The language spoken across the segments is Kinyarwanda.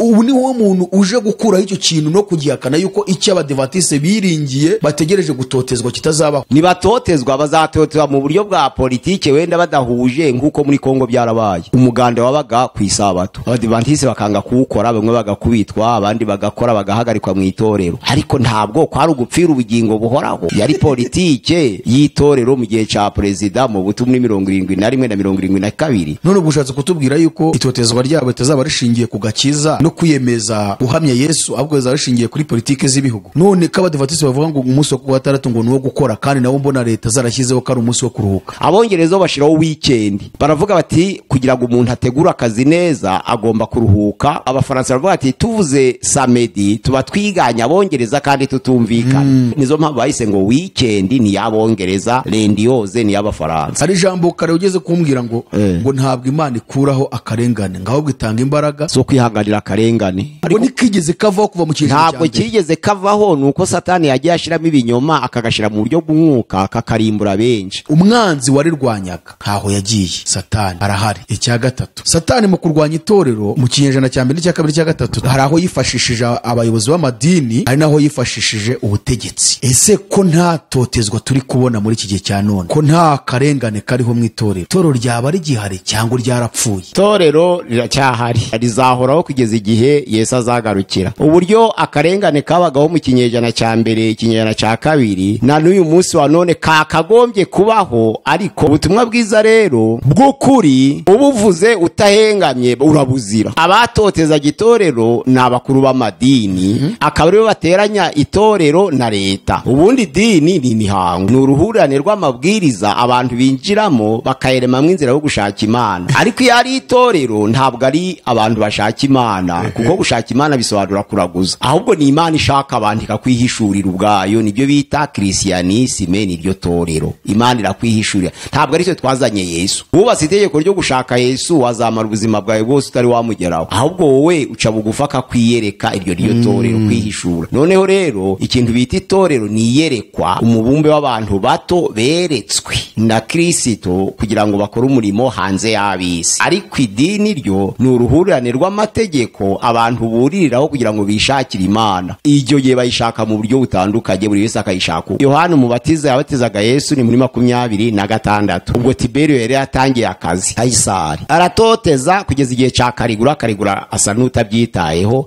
ubu ni wowe muntu uje gukuraho icyo kintu no kugihakana yuko icyo abadivantiste biringiye bategereje gutotezwa kitazabaho. Nibatotezwa bazatotezwa mu buryo bwa politike wenda badahuje nk'uko muri Kongo byarabaye. Umuganda wabaga ku isabato, abadivantiste bakanga kuwukora, bamwe bagakubitwa, abandi bagakora bagahagarikwa mu itorero. Ariko ntabwo kwari ugupfira ubugingo buhoraho, yari politike y'itorero mu gihe ca perezida mu butumwa 71 na 72. None ubushatse kutubwira yuko itotezwa ryabo itazaba rishingiye ku gakiza no kwiyemeza uhamya Yesu, ahubwo zaba rishingiye kuri politike z'ibihugu. None ko abadivantiste bavuga ngo umunsi wo kugatandatu ngo nuwo gukora, kandi nabo mbona leta zarashyizeho ko ari umunsi wo kuruhuka. Abongereza bashiraho weekend, baravuga bati kugira ngo umuntu ategura akazi neza agomba kuruhuka. Abafaransa baravuga ati tuvuze samedi tuba twiganya abongereza kandi tutumvikana. Nizo mpamvu bahise ngo weekend ni yabongereza, lundi yose ni y'abafaransa. Ari jambo kare ugeze kumbwira ngo ngo ntabwo Imana ikuraho akarengane, ngahubwo itanga imbaraga zo kwihanganira akarengane. Ariko nikigeze kavaho kuva mu kintu ntabwo kigeze kavaho, nuko Satani yagiye ashiramo ibinyoma akagashira mu buryo bw'umwuka akakarimbura benshi. Umwanzi warirwanyaga ntaho yagiye, Satani arahari. Icya gatatu, Satani mu kurwanya itorero mu kinyejana cya mbere n'icya kabiri n'icya gatatu, hari aho yifashishije abayobozi b'amadini, ari naho yifashishije ubutegetsi. Ese ko nta totezwa turi kubona muri iki gihe cya none, ko nta karengane kariho mu itorero, itorero ryaba rigihari cyangwa ryarapfuye? Itorero riracyahari, rizahoraho kugeza igihe Yesu azagarukira. Uburyo akarengane kabagaho mu kinyejana cya mbere, ikinyejana cya kabiri, na n'uyu munsi wa none kakagombye kubaho. Ariko ubutumwa bwiza rero bw'ukuri ubuvuze utahengamye urabuzira. Abatotezaga itorero ni abakuru b'amadini, akaba aribo bateranya itorero na leta. Ubundi dini ni imihango, ni uruhurirane rw'amabwiriza abantu binjiramo bakayeremamwo inzira yo gushaka Imana. Ariko iyo ari itorero ntabwo ari abantu bashaka Imana, kuko gushaka Imana bisobanura kuraguza. Ahubwo ni Imana ishaka abantu ikakwihishurira ubwayo, nibyo bita Kristianisme, niryo torero. Imana irakwihishurira, ntabwo ari cyo twazanye Yesu. Wubatse itegeko ryo gushaka Yesu wazamara ubuzima bwawe bwose utari wamugeraho, ahubwo wowe uca bugufa akakwiyereka, iryo ryo torero, kwihishura. Noneho rero ikintu bita itorero ni iyerekwa, umubumbe w'abantu bato beretswe na Kristo kugira ngo bakore umurimo hanze y'abisi. Ariko idini ryo ni uruhurirane rw'amategeko abantu buririraho kugira ngo bishakire Imana. Iryo gihe bayishaka mu buryo butandukanye, buri wese akayishaka. Yohana Umubatiza yabatizaga Yesu ni muri 26. Ubwo Tiberio yari yatangiye akazi. Kaisari aratoteza kugeza igihe ca Karigura. Karigura asa n'utabyitayeho.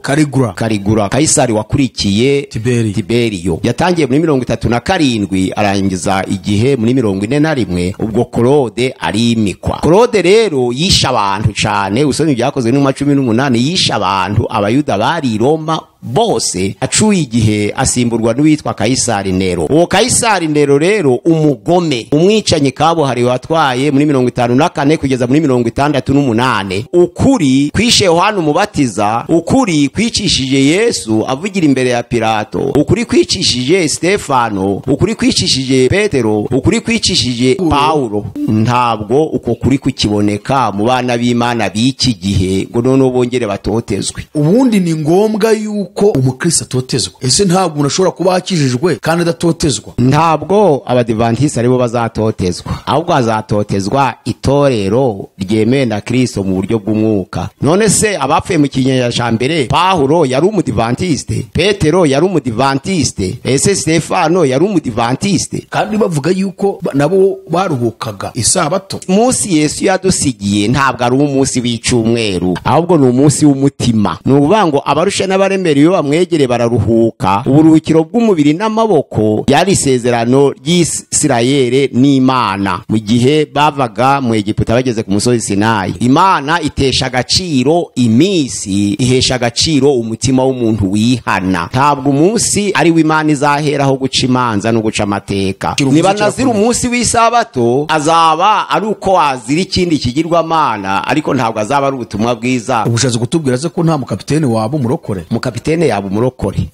Karigura Kaisari wakurikiye Tiberio yatangiye muri 37 arangiza igihe muri 41. Ubwo Claude arimikwa. Claude rero yisha abantu cyane, usoni byakozwe mu 18 yisha abantu. Abayuda bari i Roma bose, acuye igihe asimburwa n'uwitwa Kaisari Nero. Uwo Kaisari Nero rero umugome, umwicanyi kabuhari watwaye muri 54 kugeza muri 68. Ukuri kwishe Yohana Umubatiza, ukuri kwicishije Yesu avugira imbere ya Pilato, ukuri kwicishije Stefano, ukuri kwicishije Petero, ukuri kwicishije Paulo. Ntabwo uko kuri kukiboneka mu bana b'Imana b'iki gihe ngo none bongere batotezwe. Ubundi ni ngombwa yuko umukristo atotezwa. Ese ntabwo unashobora kuba akijijwe kandi adatotezwa? Ntabwo abadivantiste aribo bazatotezwa, ahubwo azatotezwa itorero ryemewe na Kristo mu buryo bw'umwuka. None se abapfuye mu kinyejana cya mbere, Paulo yari umudivantiste, Petero yari umudivantiste, ese Stefano yari umudivantiste, kandi bavuga yuko nabo baruhukaga isabato. Umunsi Yesu yadusigiye ntabwo ari umunsi w'icumweru, ahubwo ni umunsi w'umutima. Ni ukuvuga ngo abarusha n'abaremere iyo bamwegere bararuhuka. Uburuhukiro bw'umubiri n'amaboko yari isezerano ry'Isirayeli n'Imana mu gihe bavaga mu Egiputa bageze ku musozi Sinayi. Imana itesha agaciro iminsi, ihesha agaciro umutima w'umuntu wihana. Ntabwo umunsi ari w'Imana izaheraho guca imanza no guca amateka. Niba nazira umunsi w'isabato azaba ari uko wazira ikindi kigirwamana, ariko ntabwo azaba ari ubutumwa bwiza. Ubushatse kutubwira se ko nta mukapiteni waba umurokore? Mukapiteni umukapitene yaba umurokore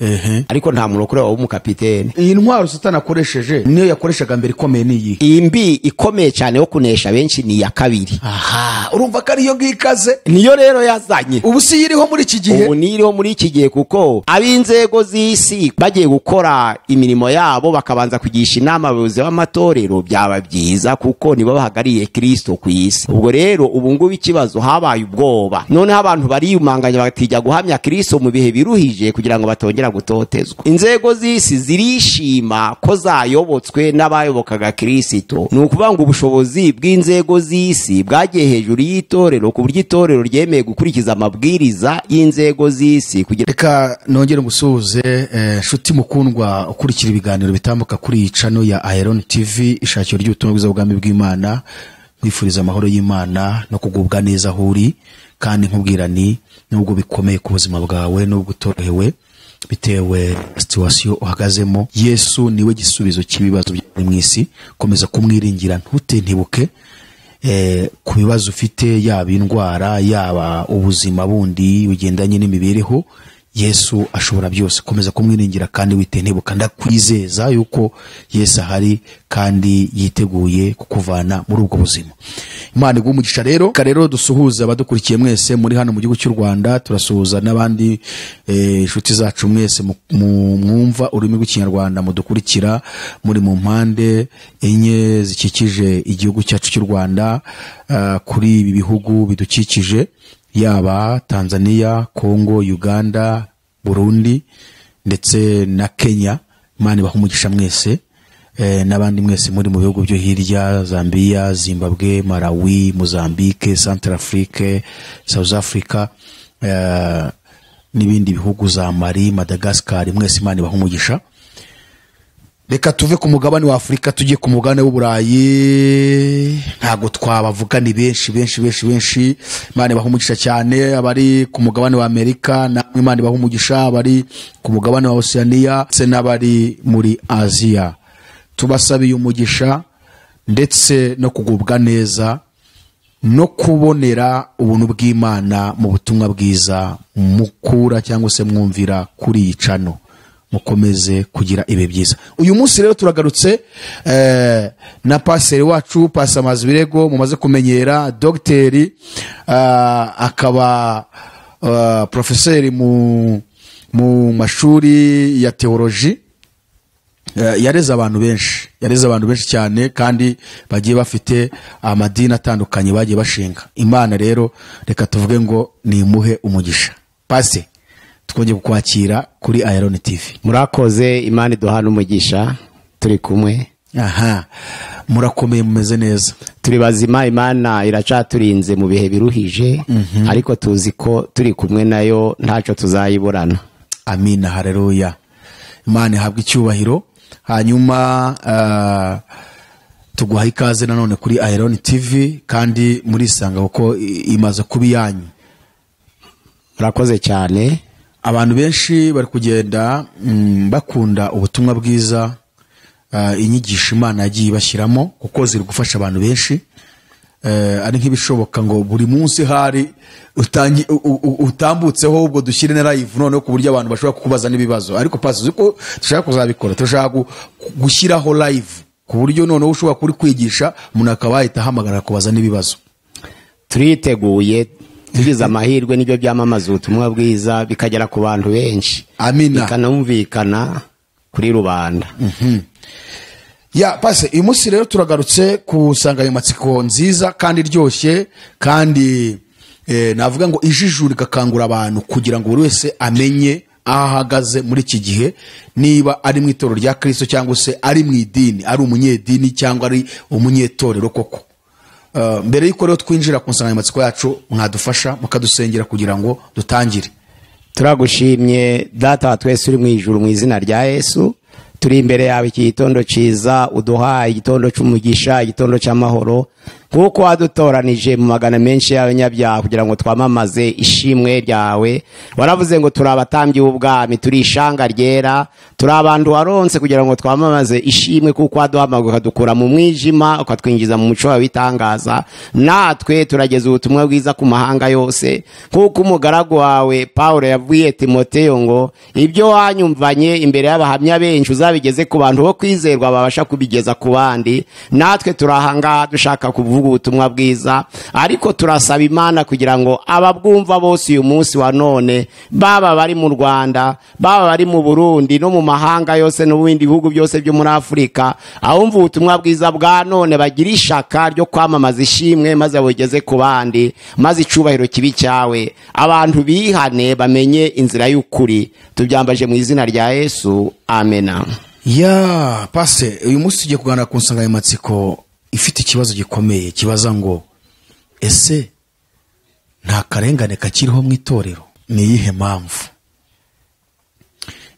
ariko nta murokore waba umukapitene. iyi ntwaro Satani akoresheje niyo yakoreshaga mbere ikomeye niyi. iyi mbi ikomeye cyane yo kunesha benshi ni iya kabiri. Aha, urumva ko ariyo ngikaze, niyo rero yazanye. ubu si iriho muri iki gihe. ubu niriho muri iki gihe kuko ab'inzego z'isi bagiye gukora imirimo yabo bakabanza kugisha inama abayobozi b'amatorero, byaba byiza kuko nibo bahagariye Kristo ku isi. ubwo rero ubu ngubu ikibazo habaye ubwoba, noneho abantu bariyumanganya batijya guhamya Kristo mu bihe biruhije kugira ngo batongera gutotezwa. inzego z'isi zirishima ko zayobotswe n'abayobokaga Kristo. ni ukuvuga ngo ubushobozi bw'inzego z'isi bwagiye hejuru y'itorero ku buryo itorero ryemeye gukurikiza amabwiriza y'inzego z'isi. Reka nongere ngusuhuze nshuti mukundwa ukurikira ibiganiro bitambuka kuri iyi channel ya Iron TV, ishakiro ry'ubutumwa bwiza bw'ubwami bw'Imana. Wifuriza amahoro y'Imana no kugubwa neza aho uri, kandi nkubwira ni nubwo bikomeye ku buzima bwawe nubwo utorohewe bitewe situation uhagazemo, Yesu niwe gisubizo cy'ibibazo byo mu isi. Komeza kumwiringira, ntutentebuke ku bibazo ufite, yaba indwara yaba ubuzima bundi bugendanye n'imibereho. Yesu ashobora byose, komeza kumwiringira kandi witentebuka. Ndakwizeza yuko Yesu ahari kandi yiteguye kukuvana muri ubwo buzima. Imana igumugisha rero. Rero dusuhuza abadukurikiye mwese muri hano mu gihugu cy'u Rwanda, turasuhuza n'abandi inshuti zacu mwese mwumva ururimi rw'ikinyarwanda mudukurikira muri mu mpande enye zikikije igihugu cyacu cy'u Rwanda, kuri ibi bihugu bidukikije, yaba Tanzania, Kongo, Uganda, Burundi ndetse na Kenya. Imana ibahe umugisha mwese, n'abandi mwese muri mu bihugu byo hirya, Zambia, Zimbabwe, Malawi, Mozambique, Centrafrique, South Africa, n'ibindi bihugu za Mali, Madagascar. Mwese Imana ibahe umugisha. Reka tuve ku mugabane wa Afrika tujye ku mugabane w'Uburayi. Ntago twabavuga, ni benshi. Imana ibahe umugisha cyane abari ku mugabane wa Amerika, na Imana ibahe umugisha abari ku mugabane wa Oceania ndetse n'abari muri Asia. Tubasabiye umugisha ndetse no kugubwa neza no kubonera ubuntu bw'Imana mu butumwa bwiza mukura cyangwa se mwumvira kuri iyi channel. Mukomeze kugira ibe byiza. Uyu munsi rero turagarutse na paseri wacu Pastor Mazibirego, mumaze kumenyera, dogiteri, akaba profeseri mu mashuri ya teoloji. Yareze abantu benshi cyane, kandi bagiye bafite amadini atandukanye bagiye bashinga. Imana rero reka tuvuge ngo nimuhe umugisha. Pastor, twongeye kukwakira kuri Iron TV. Murakoze, Imana iduhana umugisha, turi kumwe. Aha, murakomeye, mumeze neza? Turi bazima, Imana iracaturinze mu bihe biruhije, ariko tuzi ko turi kumwe nayo ntacyo tuzayiburana. Amina, haleluya. Imana ihabwe icyubahiro. Hanyuma tuguha ikaze nanone kuri Iron TV, kandi muri sanga uko imaze kubi yanyu. Murakoze cyane. Abantu benshi bari kugenda bakunda ubutumwa bwiza, inyigisho Imana yagiye bashyiramo, kuko ziri gufasha abantu benshi. Ari nk'ibishoboka ngo buri munsi hari utambutseho ubwo dushyire na live none ku buryo abantu bashobora kukubaza n'ibibazo. Ariko Pastor, uko dushaka kuzabikora, turashaka gushyiraho live ku buryo none ushobora kuri kwigisha umuntu akaba yahita ahamagara kubaza n'ibibazo. Turiteguye, tugize amahirwe n'ibyo byamamaza ubutumwa bwiza bikagera ku bantu benshi. Amina. Bikanumvikana kuri rubanda. Ya Pastor, uyu munsi rero turagarutse ku nsanganyamatsiko nziza kandi iryoshye, kandi navuga ngo ijijura ikakangura abantu kugira ngo buri wese amenye aho ahagaze muri iki gihe, niba ari mu itorero rya Kristo cyangwa se ari mu idini, ari umunyedini cyangwa ari umunyetorero koko. Mbere y'uko rero twinjira ku nsanganyamatsiko yacu, mwadufasha mukadusengera kugira ngo dutangire. Turagushimye Data wa twese uri mu ijuru, mu izina rya Yesu. Turi imbere yawe iki gitondo ciza, uduhaye igitondo cy'umugisha, igitondo cy'amahoro, kuko wadutoranije mu magana menshi y'abanyabyaha kugira ngo twamamaze ishimwe ryawe. Waravuze ngo turi abatambyi b'ubwami, turi ishanga ryera, turi abantu waronse kugira ngo twamamaze ishimwe, kuko waduhamagaye ukadukura mu mwijima ukatwinjiza mu muco wawe w'itangaza. Natwe turageza ubutumwa bwiza ku mahanga yose, kuko umugaragu wawe Pawulo yabwiye Timoteyo ngo ibyo wanyumvanye imbere y'abahamya benshi uzabigeze ku bantu bo kwizerwa babasha kubigeza ku bandi. Natwe turahanga dushaka kuvuga ubutumwa bwiza, ariko turasaba Imana kugira ngo ababwumva bose uyu munsi wa none, baba bari mu Rwanda, baba bari mu Burundi no mu mahanga yose no mu bindi bihugu byose byo muri Afurika, abumva ubutumwa bwiza bwa none bagira ishaka ryo kwamamaza ishimwe maze bugeze ku bandi, maze icubahiro kibi cyawe, abantu bihane bamenye inzira y'ukuri. Tubyambaje mu izina rya Yesu, amena. Ya pase, uyu munsi tugiye kuganira ku nsanganyamatsiko ifite ikibazo gikomeye kibaza ngo ese nta karengane kakiriho mu itorero? Ni iyihe mpamvu?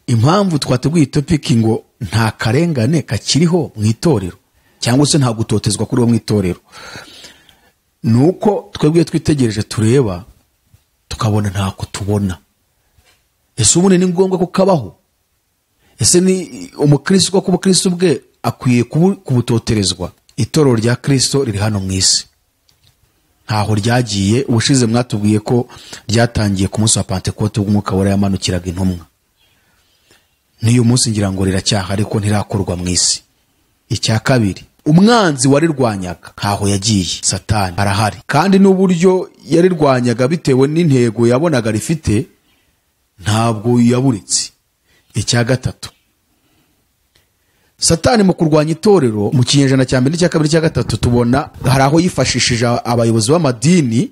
Impamvu twateguye topiki ngo nta karengane kakiriho mu itorero cyangwa se nta gutotezwa kuriho mu itorero, nuko twebwe twitegereje tureba tukabona ntako tubona. Ese ubundi ni ngombwa ko kabaho? Ese ni umukristo ko kuba Kristo bwe akwiye kubutoterezwa? Itorero rya Kristo riri hano mu isi, ntaho ryagiye. Ubushize mwatubwiye ko ryatangiye ku munsi wa Pentekote ubwo Umwuka Wera yamanukiraga intumwa. N'uyu munsi ngira ngo riracyaha, ariko ntirakorwa mu isi. Icya kabiri, umwanzi warirwanyaga ntaho yagiye, Satani arahari, kandi n'uburyo yarirwanyaga bitewe n'intego yabonaga rifite ntabwo yaburitse. Icya gatatu, Satani mu kurwanya itorero mu kinyejana cya mbere n'icya kabiri n'icya gatatu tubona hari aho yifashishije abayobozi b'amadini,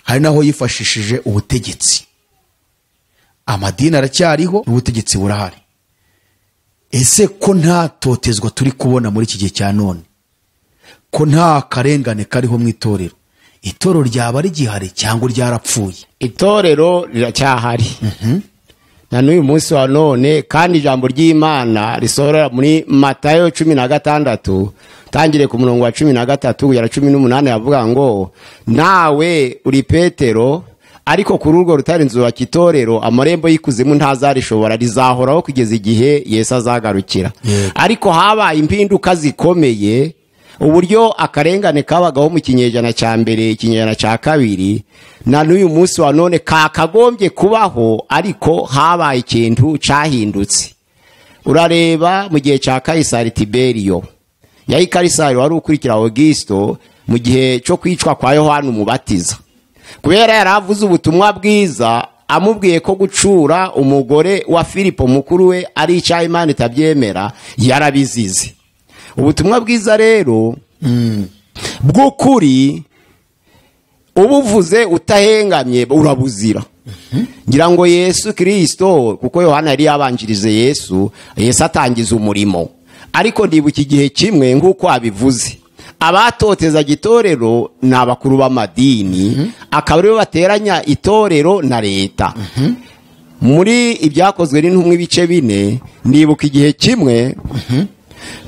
hari naho yifashishije ubutegetsi. Amadini aracyariho, ubutegetsi burahari. Ese ko nta totezwa turi kubona muri iki gihe cya none, ko nta karengane kariho mu itorero, itorero ryaba rigihari cyangwa ryarapfuye? Itorero riracyahari na n'uyu munsi wa none, kandi ijambo ry'Imana risohora muri Matayo 16 tangire ku murongo wa 13 kugera 18 yavuga ngo nawe uri Petero, ariko kuri urwo rutare nzubaka itorero, amarembo y'ikuzimu ntazarishobora, rizahoraho kugeza igihe Yesu azagarukira. Ariko habaye impinduka zikomeye, uburyo akarengane kabagaho mu kinyejana cya mbere, ikinyejana cya kabiri, na n'uyu munsi wa none kakagombye kubaho, ariko habaye ikintu cyahindutse. Urareba mu gihe cya Kaisari Tiberio, yayi Kaisari wari ukurikira Augusto mu gihe cyo kwicwa kwa Yohana Umubatiza, kubera yaravuze ubutumwa bwiza amubwiye ko gucura umugore wa Filipo mukuru we ari icyaha Imana itabyemera, yarabizize. Ubutumwa bwiza rero bw'ukuri ubuvuze utahengamye urabuzira. Ngira ngo Yesu Kristo, kuko Yohana yari yabanjirize Yesu atangiza umurimo, ariko ndibuka igihe kimwe nk'uko abivuze, abatoteza itorero ni abakuru b'amadini, akaba aribo bateranya itorero na leta. Muri ibyakozwe n'intumwa ibice 4 ndibuka igihe kimwe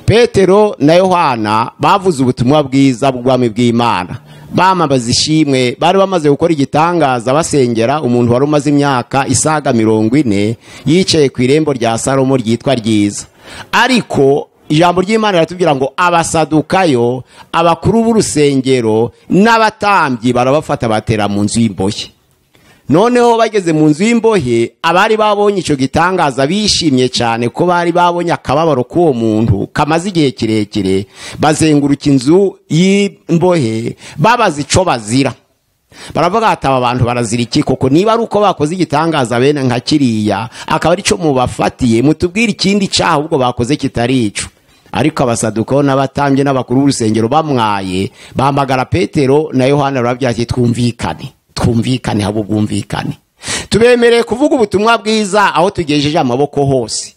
Petero na Yohana bavuze ubutumwa bwiza bw'ubwami bw'Imana, bamamaza ishimwe. Bari bamaze gukora igitangaza basengera umuntu wari umaze imyaka isaga 40 yicaye ku irembo rya Salomo ryitwa Ryiza. Ariko ijambo ry'Imana riratubwira ngo abasadukayo, abakuru b'urusengero n'abatambyi barabafata batera mu nzu y'imbohe. Noneho bageze mu nzu y'imbohe, abari babonye icyo gitangaza bishimye cyane ko bari babonye akababaro k'uwo muntu kamaze igihe kirekire, bazenguruka inzu y'imbohe babaza ico bazira. Baravuga ati aba bantu barazira iki koko? Niba ari uko bakoze igitangaza bene nka kiriya, akaba ari cyo mubafatiye, mutubwire ikindi cyaha ubwo bakoze kitari ico. Ariko abasadukayo n'abatambye n'abakuru b'urusengero bamwaye, bahamagara Petero na Yohana, barabwira ati twumvikane habo bwumvikane, tubemereye kuvuga ubutumwa bwiza aho tugejeje amaboko hose,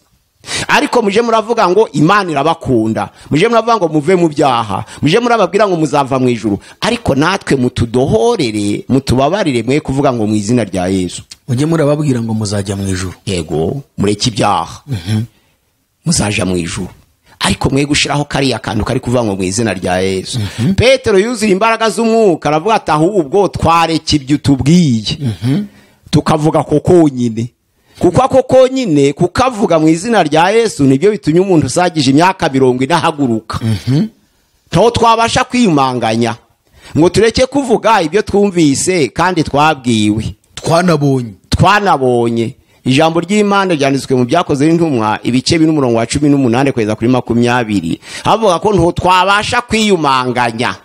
ariko muje muravuga ngo Imana irabakunda, muje muravuga ngo muve mu byaha, muje murababwira ngo muzava mu ijuru, ariko natwe mutudohorere, mutubabarire, mwe kuvuga ngo mu izina rya Yesu. Muje murababwira ngo muzajya mu ijuru, yego mureke ibyaha muzaja mu ijuru, ariko mwe gushiraho kariya kantu kari kuvuga ngo mu izina rya Yesu. Petero yuzuye imbaraga z'umwuka aravuga ati ahubwo twareka ibyo tubwiye tukavuga ko konyine, kuko ako konyine kukavuga mu izina rya Yesu nibyo bitumye umuntu usagije imyaka 40 ahaguruka. Ntaho twabasha kwiyumanganya ngo tureke kuvuga ibyo twumvise kandi twabwiwe twanabonye. Ijambo ry'Imana ryanditswe mu byakoze n'intumwa ibice 18 kweza kuri 20 havuga ko ntaho twabasha kwiyumanganya.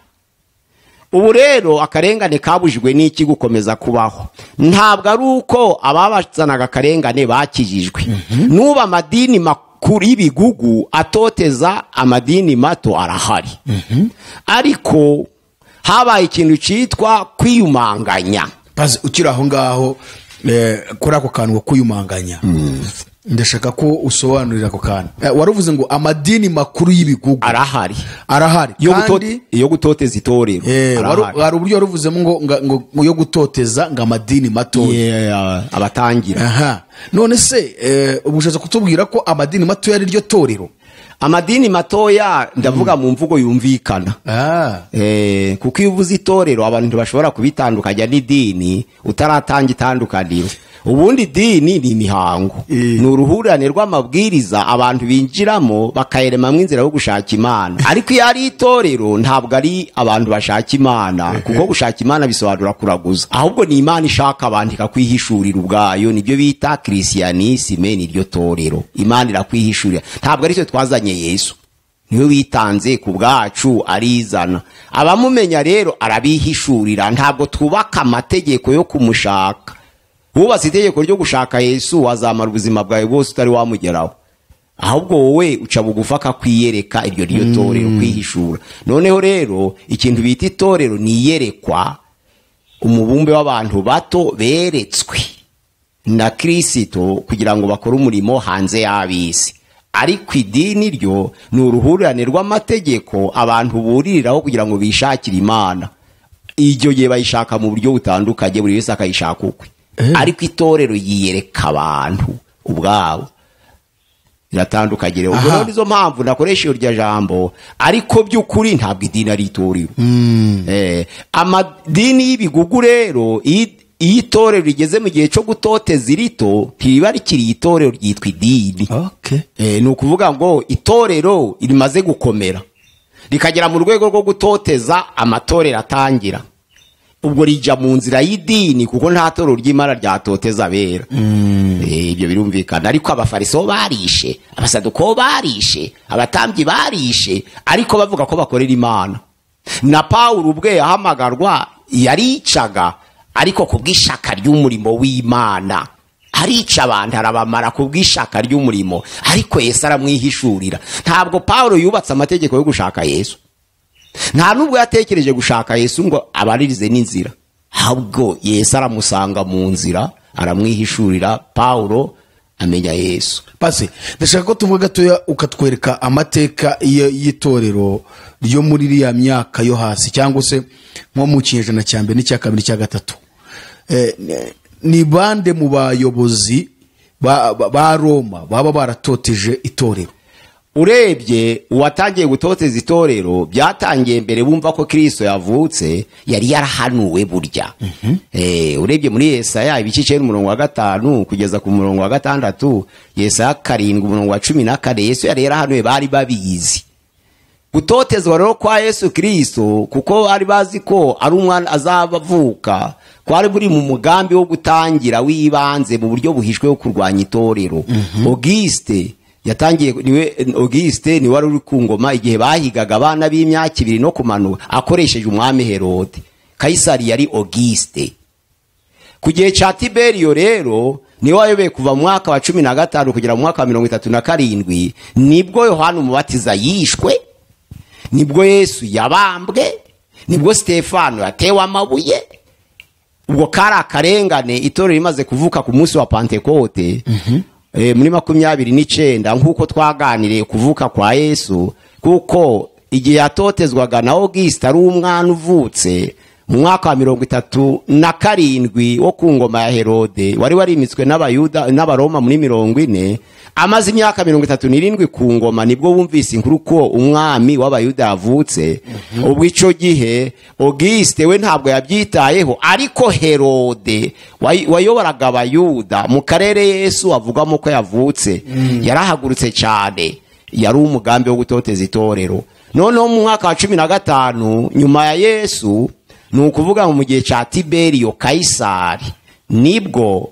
Ubu rero akarengane kabujijwe n'iki gukomeza kubaho? Ntabwo ari uko ababazanaga akarengane bakijijwe. Nuba amadini makuru y'ibigugu atoteza amadini mato arahari. Ariko habaye ikintu citwa kwiyumanganya. Pazi ukira aho ngaho kuri ako kantu ko kuyumanganya. Ndashaka ko usobanurira ako kantu. Waruvuze ngo amadini makuru y'ibigugu arahari kandi yo gutoteza itorero. Wari uburyo waruvuze ngo yo gutoteza ngo amadini mato abatangira. None se ubushatse kutubwira ko amadini mato yari ryo torero? Amadini matoya ndavuga mu mvugo yumvikana. Kuko iyo uvuze itorero abantu bashobora kubitandukanya n'idini utaratanga itandukaniro. Ubundi dini ni imihango, ni uruhurirane rw'amabwiriza abantu binjiramo bakayeremamwe inzira yo gushaka Imana. Ariko iyo ari itorero ntabwo ari abantu bashaka Imana, kuko gushaka Imana bisobanura kuraguza, ahubwo ni Imana ishaka abantu ikakwihishurira ubwayo. Nibyo bita Christianisme, niryo torero. Imana irakwihishurira, ntabwo ari cyo twazanye Yesu, niwe witanze ku bwacu arizana. Abamumenya rero arabihishurira, ntabwo twubaka amategeko yo kumushaka. Wubatse itegeko ryo gushaka Yesu wazamara ubuzima bwawe bwose utari wamugeraho, ahubwo wowe uca bugufa akakwiyereka. Iryo ryo torero, kwihishura. Noneho rero ikintu bita itorero ni iyerekwa, umubumbe w'abantu bato beretswe na Kristo kugira ngo bakore umurimo hanze y'abisi. Ariko idini ryo ni uruhurirane rw'amategeko abantu buririraho kugira ngo bishakire Imana. Iryo gihe bayishaka mu buryo butandukanye, buri wese akayishaka ukwe. Ariko itorero yiyereka abantu ubwabo iratandukanye. Ubwo nizo mpamvu nakoresha iryo jambo. Ariko by'ukuri ntabwo idini ari itorero. Amadini y'ibigugu rero iyo itorero rigeze mu gihe cyo gutoteza irito ntibiba rikiri itorero, ryitwa idini. Ni ukuvuga ngo itorero rimaze gukomera rikagera mu rwego rwo gutoteza amatorero atangira, ubwo rija mu nzira y'idini, kuko nta torero ry'Imana ryatoteza abera. Ibyo birumvikana. Ariko abafariso barishe, abasaduko barishe, abatambyi barishe, ariko bavuga ko bakorera Imana. Na Pawulo ubwe yahamagarwa yaricaga, ariko kubw'ishaka ry'umurimo w'Imana arica abantu arabamara kubw'ishaka ry'umurimo, ariko Yesu aramwihishurira. Ntabwo Pawulo yubatse amategeko yo gushaka Yesu, nta nubwo yatekereje gushaka Yesu ngo abaririze n'inzira, ahubwo Yesu aramusanga mu nzira aramwihishurira. Pawulo amenya Yesu. Pase ndashaka ko tuvuga gatoya ukatwereka amateka y'itorero ryo muri iriya myaka yo hasi, cyangwa se nko mu kinyejana cya mbere n'icya kabiri n'icya gatatu. Ni bande mu bayobozi ba Roma baba baratoteje itorero? Urebye uwatangiye gutoteza itorero byatangiye mbere bumva ko Kristo yavutse, yari yarahanuwe burya. Urebye muri Yesaya ibice 9:5 kugeza ku 6, Yesaya 7:14, Yesu yari yarahanuwe, bari babizi. Gutotezwa rero kwa Yesu Kristo, kuko bari bazi ko ari umwana azabavuka, kwari buri mu mugambi wo gutangira wibanze mu buryo buhishwe wo kurwanya itorero. Auguste niwe wari uri ku ngoma igihe bahigaga abana b'imyaka 2 no kumanuka akoresheje umwami Herode. Kaisari yari Auguste. Ku gihe cya Tiberio rero niwe wayoboye kuva mu mwaka wa 15 kugera mu mwaka wa 37, nibwo Yohana Umubatiza yishwe, nibwo Yesu yabambwe, nibwo Stefano yatewe amabuye. Ubwo kari akarengane itorero rimaze kuvuka ku munsi wa Pentecote. Muri 29 nk'uko twaganiriye kuvuka kwa Yesu, kuko igihe yatotezwaga na Auguste ari umwana uvutse, mu mwaka wa 37 wo ku ngoma ya Herode wari warimitswe n'abayuda n'abaroma muri 40, amaze imyaka 37 ku ngoma, nibwo bumvise inkuru ko umwami w'abayuda yavutse. Ubwo ico gihe Auguste we ntabwo yabyitayeho, ariko Herode wayoboraga abayuda mu karere Yesu avugamo ko yavutse yarahagurutse cyane, yari umugambi wo gutoteza itorero. Noneho mu mwaka wa 15 nyuma ya Yesu, ni ukuvuga mu gihe cya Tiberio Kaisari, nibwo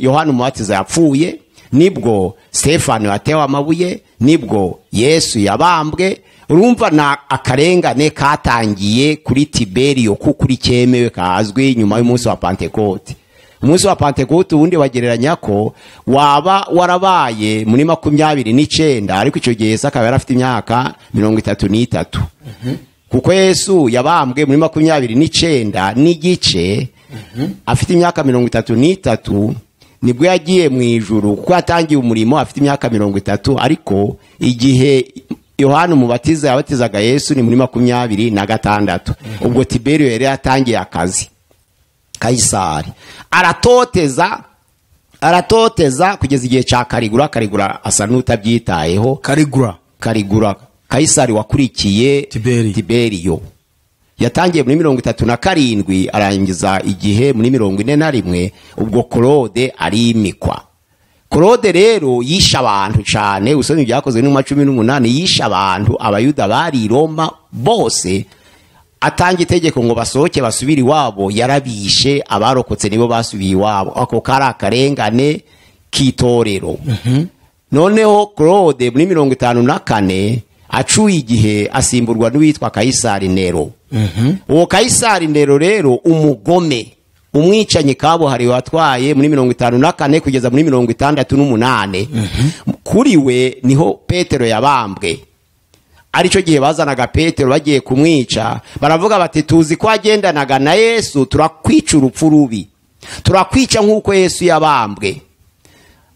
Yohana Umubatiza yapfuye, nibwo Stefano yatewe amabuye, nibwo Yesu yabambwe. Urumva na akarengane katangiye kuri Tiberio kuri cyemewe kazwi nyuma y'umunsi wa Pentecote. Umunsi wa Pentecote ubundi bagereranya ko waba warabaye muri 29, ariko icyo gihe Yesu akaba yarafite imyaka 33. Kuko Yesu yabambwe muri 29 n'igice, afite imyaka 33, nibwo yagiye mu ijuru, kuko yatangiye umurimo afite imyaka 30, ariko igihe Yohana Umubatiza yabatizaga Yesu ni muri 26. Ubwo Tiberio yari yatangiye akazi. Kaisari aratoteza kugeza igihe cya Karigura asa n'utabyitayeho. Karigura Kaisari wakurikiye Tiberio yatangiye muri 37, arangiza igihe muri 41. ubwo Claude arimikwa. Claude rero yisha abantu cyane, usomye ibyakozwe mu 18, yisha abantu abayuda bari Roma bose, atanga itegeko ngo basohoke basubire iwabo. Yarabishe, abarokotse nibo basubiye iwabo. Ako kari akarengane k'itorero. Noneho Claude muri 54 acuye igihe asimburwa n'uwitwa Kaisari Nero. Uwo Kaisari Nero rero umugome, umwicanyi kabuhariwe watwaye muri 54 kugeza muri 68. Kuri we niho Petero yabambwe. Arico gihe bazanaga Petero bagiye kumwica, baravuga bati tuzi ko agendanaga na Yesu, turakwica urupfu rubi, turakwica nk'uko Yesu yabambwe.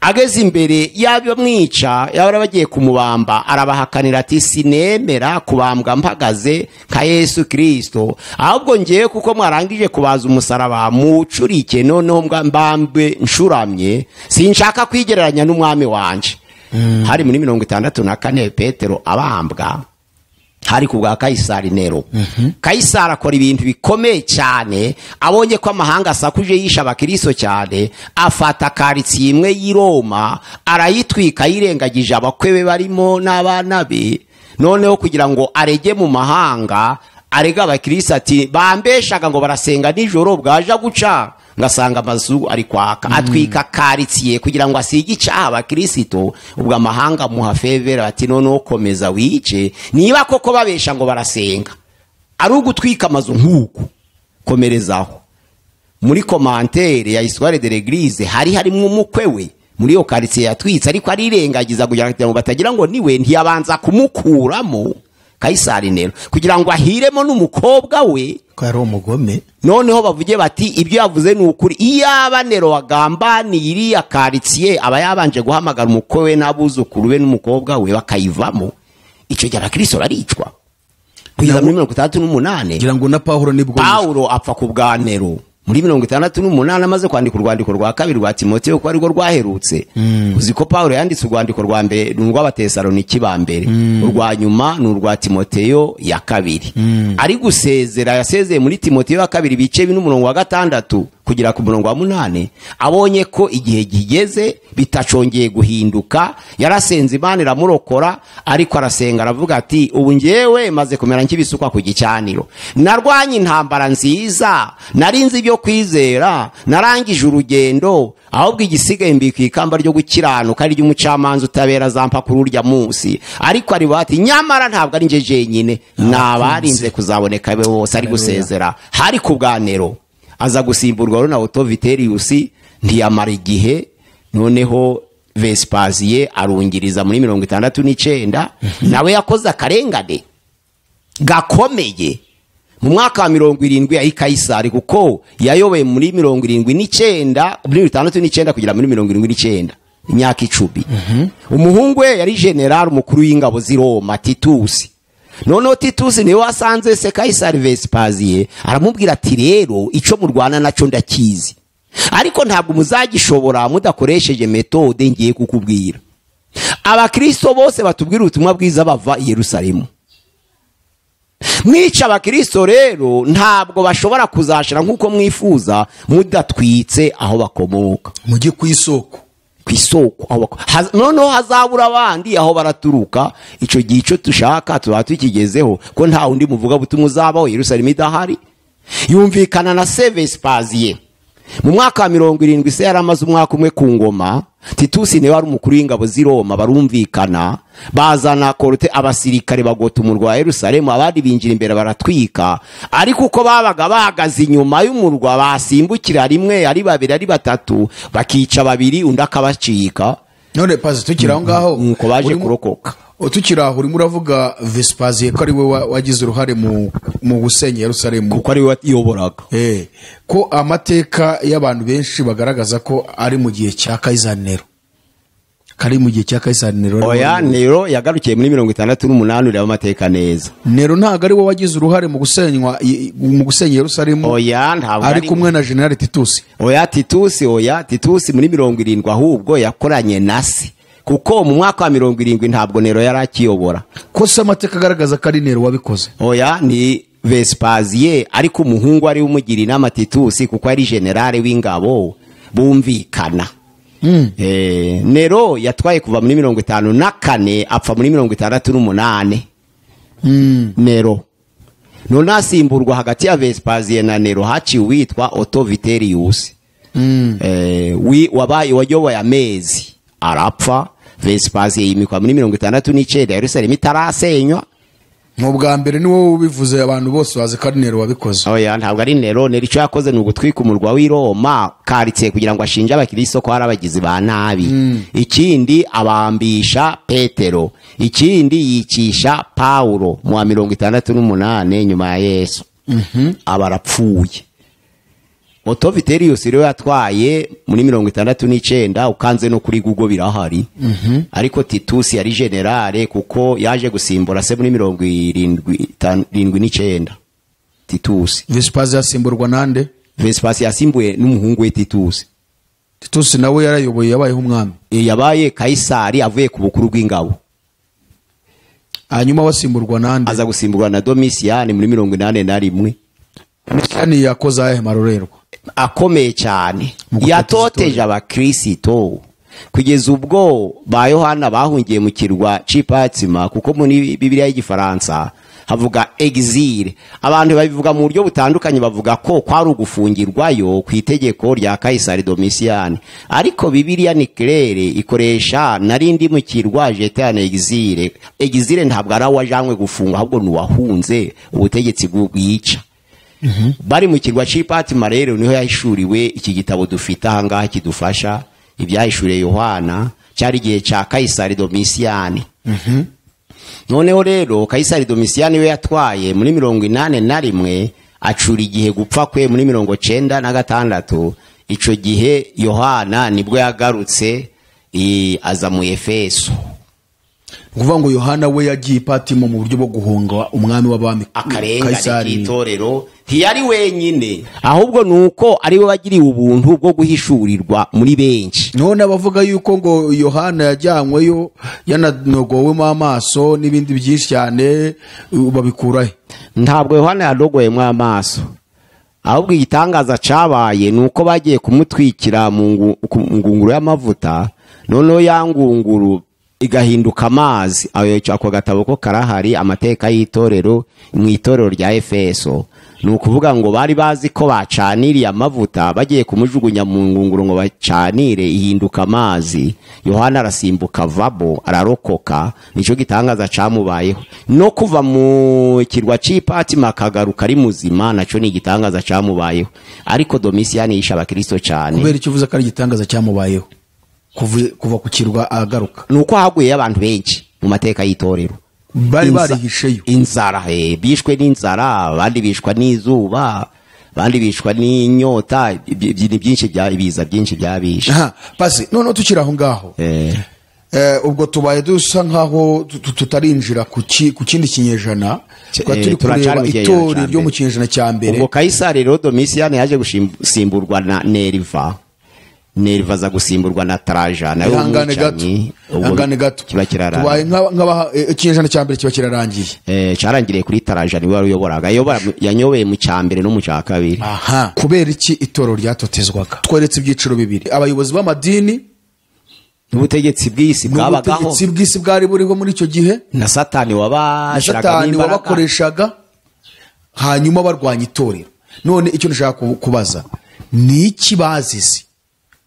Ageze imbere y'abamwica, yabara bagiye kumubamba, arabahakanira ati sinemera kubambwa mpagaze ka Yesu Kristo, ahubwo ngiye kuko mwarangije kubaza umusaraba mucurike, noneho mbambe nshuramye, sinshaka kwigereranya n'umwami wanje. Hari muri 64 Petero abambwa, hari kubwa Kaisari Nero. Kaisari akora ibintu bikomeye cyane, abonye ko amahanga asakuje yisha abakristo cyane, afata karitsiye imwe y'i Roma arayitwika, yirengagije abakwebe barimo n'abana be. Noneho kugira ngo arege mu mahanga, arega abakristo ati bambeshaga ngo barasenga nijoro, bwaje guca ngasanga amazu ari kwaka. Atwika karitsiye kugira ngo asige icyaha abakristo. Ubwo amahanga muha favor ati noneho komeza wice, niba koko babesha ngo barasenga ari ugutwika amazu nk'uko, komerezaho. Muri commentaire ya Histoire de l'Église harimo umukwe we muri yo karitsiye yatwitse, ariko arirengagiza kugira ngo batagira ngo niwe, ntiyabanza kumukuramo Kaisari Nero kugira ngo ahiremo n'umukobwa we ko ari umugome. Noneho bavuge bati ibyo yavuze ni ukuri. Iyaba Nero wagambaniye iriya karitsiye, aba yabanje guhamagara umukwe we n'abuzukuru be n'umukobwa we bakayivamo. Icyo gihe abakristo baricwa kugeza muri 68. Ngira ngo na Paulo apfa ku bwa Nero muri 68 amaze kwandika urwandiko rwa kabiri rwa Timoteyo, ko ari rwo rwaherutse. Uzi ko Paulo yanditse urwandiko rwa mbere n'urw'Abatesaloniki ba mbere, urwa nyuma n'urwa Timoteyo ya kabiri. Ari gusezera, yasezeye muri Timoteyo ya kabiri bice 6 kugira ku 8. Abonye ko igihe gigeze bitacongeye guhinduka, yarasenze Imana iramurokora, ariko arasenga aravuga ati ubu ngewe maze kumera nk'ibisuka ku gicaniro, narwanye intambara nziza, narinzi ibyo kwizera, narangije urugendo, ahubwo igisigaye mbika ikamba ryo gukiranuka ari ry'umucamanza utabera zampa kuri urya munsi. Ariko ari bati nyamara ntabwo ari nje jenyine, nabarinze kuzaboneka be bose. Ari gusezera hari ku bwa Nero, aza gusimburwa na Otto Vitellius, ntiyamara igihe. Noneho Vespasiye arungiriza muri 69, nawe yakoze akarengane gakomeye mu mwaka wa 70 ya Kaisari, kuko yayoboye muri 69 kugera muri 79, imyaka 10. Umuhungu we yari general mukuru w'ingabo z'i Roma Titus. noneho titusi niwe wasanze se kayisari Vespasiye aramubwira ati rero icyo murwana nacyo ndakizi, ariko ntabwo muzagishobora mudakoresheje metode ngiye kukubwira. Abakristo bose batubwira ubutumwa bwiza bava i Yerusalemu. Mwica abakristo rero ntabwo bashobora kuzashira nk'uko mwifuza mudatwitse aho bakomoka. Mujye ku isoko, noneho hazabura abandi aho baraturuka. Icyo gihe icyo dushaka tuba tukigezeho, ko nta wundi muvuga butumwa uzabaho Yerusalemu idahari. Yumvikana na Vespasiye mu mwaka wa 70 se yaramaze umwaka umwe ku ngoma. Titusi niwe wari umukuru w'ingabo z'i Roma, barumvikana bazana korte abasirikare bagota umurwa wa Yerusalemu, abandi binjira imbere baratwika. Ariko uko babaga bahagaze inyuma y'umurwa basimbukira rimwe ari babiri ari batatu bakica babiri undi akabacika. None pazi tukiraho ngaho nuko baje kurokoka. Tukiraho urimo uravuga Vespasiye ko ari we wagize uruhare mu gusenya Yerusalemu, kuko ari we wayoboraga. Ko amateka y'abantu benshi bagaragaza ko ari mu gihe cya Kaisari Nero. Kari mu gihe cya Kaisari Nero. Oya, Nero yagarukiye muri 68 ureba amateka neza. Nero ntago ari we wagize uruhare mu gusenya Yerusalemu. Oya, ntabwo ari kumwe na General Titus. Oya, Titus muri 70 ahubwo yakoranye na se, kuko mu mwaka wa 70 ntabwo Nero yari akiyobora. Ko se amateka agaragaza ko ari Nero wabikoze. Oya, ni Vespasiye ariko umuhungu ari umugira inama Titus kuko ari generale w'ingabo bumvikana. Nero yatwaye kuva muri 54 apfa muri 68. Nero none asimburwa hagati ya Vespasiye na Nero haciye uwitwa Otto Vitellius. Wayoboye amezi arapfa. Vespasiye yimikwa muri 69 Yerusalemu itarasenywa. Mu bwa mbere ni wowe ubivuze, abantu bose bazi ko ari Nero wabikoze. Oya, ntabwo ari Nero. Nero icyo yakoze ni ugutwika umurwa w'i Roma karitse kugira ngo ashinje abakristo ko hari abagizi ba nabi. Ikindi abambisha Petero, ikindi yicisha Paulo mu 68 nyuma ya Yesu. Abarapfuye. Otto Vitellius rero yatwaye muri 69 ukanze no kuri Google birahari. Ariko Titus yari generale kuko yaje gusimbura se muri 79. Titus. Vespasiye yasimburwa nande? Vespasiye yasimbuye n'umuhungu we Titus. Titus nawe yarayoboye, yabayeho umwami. Yabaye Kaisari avuye ku bukuru bw'ingabo. Hanyuma wasimburwa nande? Aza gusimburwa na Domitian muri 81. Domitian yakoze ahe marorerwa akomeye cyane, yatoteje abakristo kugeza ubwo ba Yohana bahungiye mu kirwa c'Ipatima, kuko muri Bibiliya y'Igifaransa havuga exil. Abantu babivuga mu buryo butandukanye, bavuga ko kwari ugufungirwayo ku itegeko rya Kaisari Domitian, ariko Bibiliya ni claire ikoresha narindi mu kirwa j'étais en exil. Exil ntabwo ari wajanwe gufunga, ahubwo nuwahunze ubutegetsi bw'ubwica. Bari mu kirwa c'Ipatima rero niho yahishuriwe iki gitabo dufite aha ngaha kidufasha ibyahishuriye Yohana, cyari gihe ca Kaisari Domitian. Noneho rero Kaisari Domitian we yatwaye muri 81 acura igihe gupfa kwe muri 96. Ico gihe Yohana nibwo yagarutse aza mu Efeso. Kuvuga ngo Yohana we yagiye Ipatima mu buryo bwo guhunga umwami w'abami Kaisari itorero. Ntiyari wenyine, ahubwo nuko ari we wagiriye ubuntu bwo guhishurirwa muri benshi. None abavuga yuko ngo Yohana yajyanyweyo yananogowemo amaso n'ibindi byinshi cyane babikurahe? Ntabwo Yohana yanogowemo amaso, ahubwo igitangaza cabaye nuko bagiye kumutwikira mu ngunguru y'amavuta, noneho ya ngunguru igahinduka amazi. Ayo cyako gatabo ko karahari, amateka y'itorero mu itorero rya Efeso. Nukuvuga ngo bari bazi ko bacaniriye amavuta, bagiye kumujugunya mu ngunguru ngo bacanire ihinduka amazi. Yohana arasimbuka vabo ararokoka. Nico gitangaza camubayeho. No kuva mu kirwa c'Ipatima akagaruka ari muzima, naco ni gitangaza camubayeho. Ariko Domitian yisha abakristo cyane. Kubera icyo uvuze ko ari gitangaza cyamubayeho kuva ku kirwa agaruka, nuko haguye abantu benshi mu mateka y'itorero. Bari barihisheyo inzara, bishwe n'inzara, abandi bishwa n'izuba, abandi bishwa n'inyota, byinshi byabiza byinshi byabisha. Pasi none tukira aho ngaho ubwo tubaye dusa nkaho tutarinjira ku kindi kinyejana, twari turi kureba itorero ryo mu kinyejana cya mbere. ubwo Kayisari rero Domisiyani yaje gusimburwa na Neriva aza gusimburwa na Trajana. Ihangane gato tubaye ikinyejana cya mbere kiba kirarangiye. Cyarangiriye kuri Trajana niwe waruyoboraga, yanyobeye mu cya mbere no mu cya kabiri. Kubera iki itorero ryatotezwaga? Tweretse ibyiciro bibiri: abayobozi b'amadini n'ubutegetsi bw'isi bwabagaho, n'ubutegetsi bw'isi bwari buriho muri icyo gihe, na Satani wabakoreshaga, hanyuma barwanya itorero. None icyo nashaka kubaza ni iki bazize?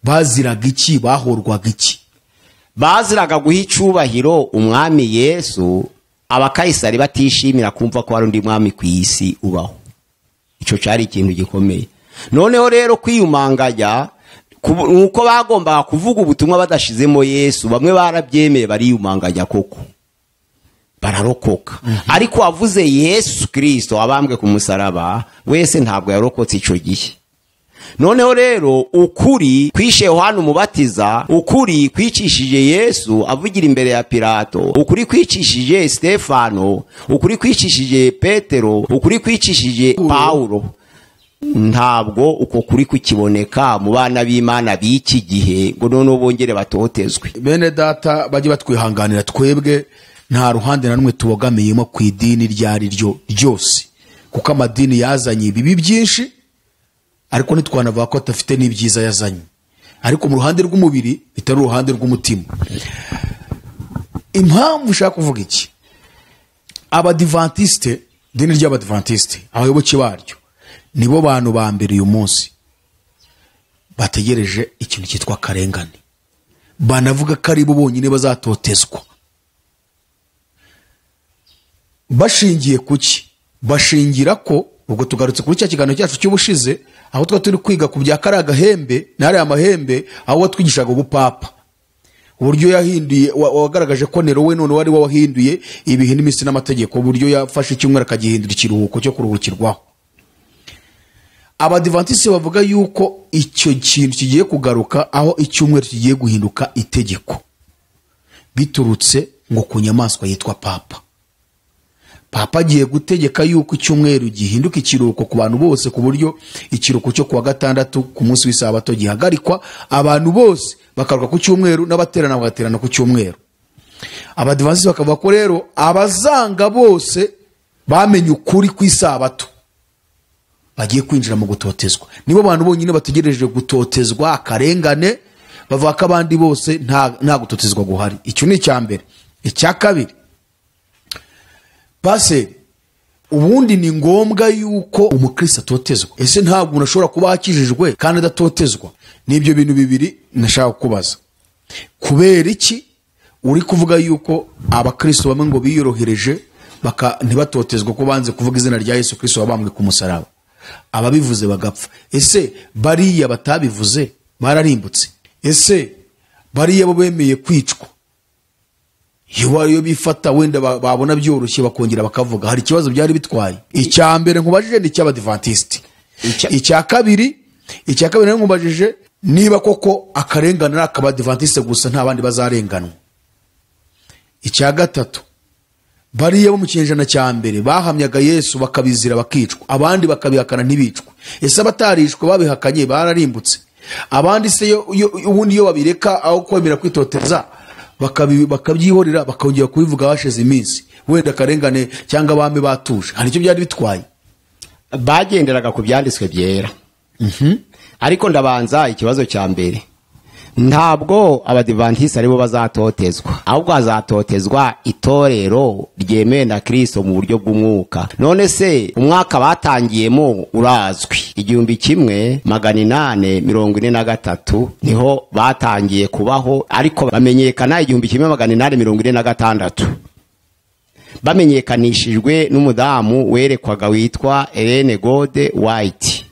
Baziraga iki? Bahorwaga iki? Baziraga guha icubahiro umwami Yesu, abakayisari batishimira kumva ko hari undi mwami ku isi ubaho. Icyo cyari ikintu gikomeye. Noneho rero kwiyumanganya nuko bagombaga kuvuga ubutumwa badashizemo Yesu, bamwe barabyemeye bariyumanganya koko bararokoka. Ariko wavuze Yesu Kristo abambwe ku musaraba, wese ntabwo yarokotse icyo gihe. Noneho rero ukuri kwishe Yohana umubatiza, ukuri kwicishije Yesu avugira imbere ya Pilato, ukuri kwicishije Stefano, ukuri kwicishije Petero, ukuri kwicishije Paulo, ntabwo uko kuri kukiboneka mu bana b'Imana b'iki gihe ngo none bongere batotezwe. Bene data bajye batwihanganira, twebwe nta ruhande na rumwe tubogamiyemo ku idini ryari ryo ryose, kuko amadini yazanye ibibi byinshi, ariko ntitwanavuga ko atafite n'ibyiza yazanye, ariko mu ruhande rw'umubiri bitari uruhande rw'umutima. Impamvu ushaka kuvuga iki? Abadivantiste, idini ry'Abadivantiste, abayoboke baryo nibo bantu ba mbere uyu munsi bategereje ikintu cyitwa karengane. Banavuga ko ari bo bonyine bazatotezwa. Bashingiye kuki? Bashingira ko, ubwo tugarutse kuri cya kiganiro cyacu cy'ubushize, aho turi kwiga ku bya kariya gahembe n'ariya mahembe, aho watwigishaga ubupapa, uburyo yahinduye, wagaragaje ko Nero we none wari wahinduye ibihe n'imisi n'amategeko, uburyo yafashe icyumweru akagihindura ikiruhuko cyo kuruhukirwaho. Abadivantiste bavuga yuko icyo kintu kigiye kugaruka, aho icyumweru kigiye guhinduka itegeko, biturutse ngo ku nyamaswa yitwa papa. Papa agiye gutegeka yuko icyumweru gihinduka ikiruhuko ku bantu bose, ku buryo ikiruhuko cyo kuwa gatandatu ku munsi w'isabato gihagarikwa, abantu bose bakaruka ku cyumweru, n'abaterana bagaterana ku cyumweru. Abadivantiste bakavuga ko rero abazanga bose bamenye ukuri ku isabato bagiye kwinjira mu gutotezwa. Nibo bantu bonyine bategereje gutotezwa akarengane, bavuga ko abandi bose nta gutotezwa guhari. Icyo ni icya mbere. Icya kabiri, paseri, ubundi ni ngombwa yuko umukristo atotezwa? Ese ntabwo umuntu ashobora kuba akijijwe kandi adatotezwa? N'ibyo bintu bibiri nashaka kubaza. Kubera iki uri kuvuga yuko abakristo bamwe ngo biyorohereje ntibatotezwa ko banze kuvuga izina rya Yesu Kristo wabambwe ku musaraba, ababivuze bagapfa? Ese bariya batabivuze bararimbutse? Ese bariya bo bemeye kwicwa, iyo bifata wenda babona byoroshye bakongera bakavuga, hari ikibazo byari bitwaye? Icya mbere nkubajije ni icy'Abadivantiste. Icya kabiri nayo nkubajije niba koko akarengane ari ak'Abadivantiste gusa, nta bandi bazarenganwa. Icya gatatu, bariya bo mu kinyejana cya mbere bahamyaga Yesu bakabizira bakicwa, abandi bakabihakana ntibicwe. Ese abatarishwe babihakanye bararimbutse? Abandi se ubundi iyo babireka aho kwemera kwitoteza bakabyihorera bakongera kubivuga hashize iminsi, wenda akarengane cyangwa abami batuje, hari icyo byari bitwaye? Bagenderaga ku byanditswe byera. Ariko ndabanza ikibazo cya mbere, ntabwo Abadivantiste aribo bazatotezwa, ahubwo hazatotezwa itorero ryemewe na Kristo mu buryo bw'umwuka. None se umwaka batangiyemo urazwi, 1843 niho batangiye kubaho, ariko bamenyekana 1846 bamenyekanishijwe n'umudamu werekwaga witwa Ellen G. White.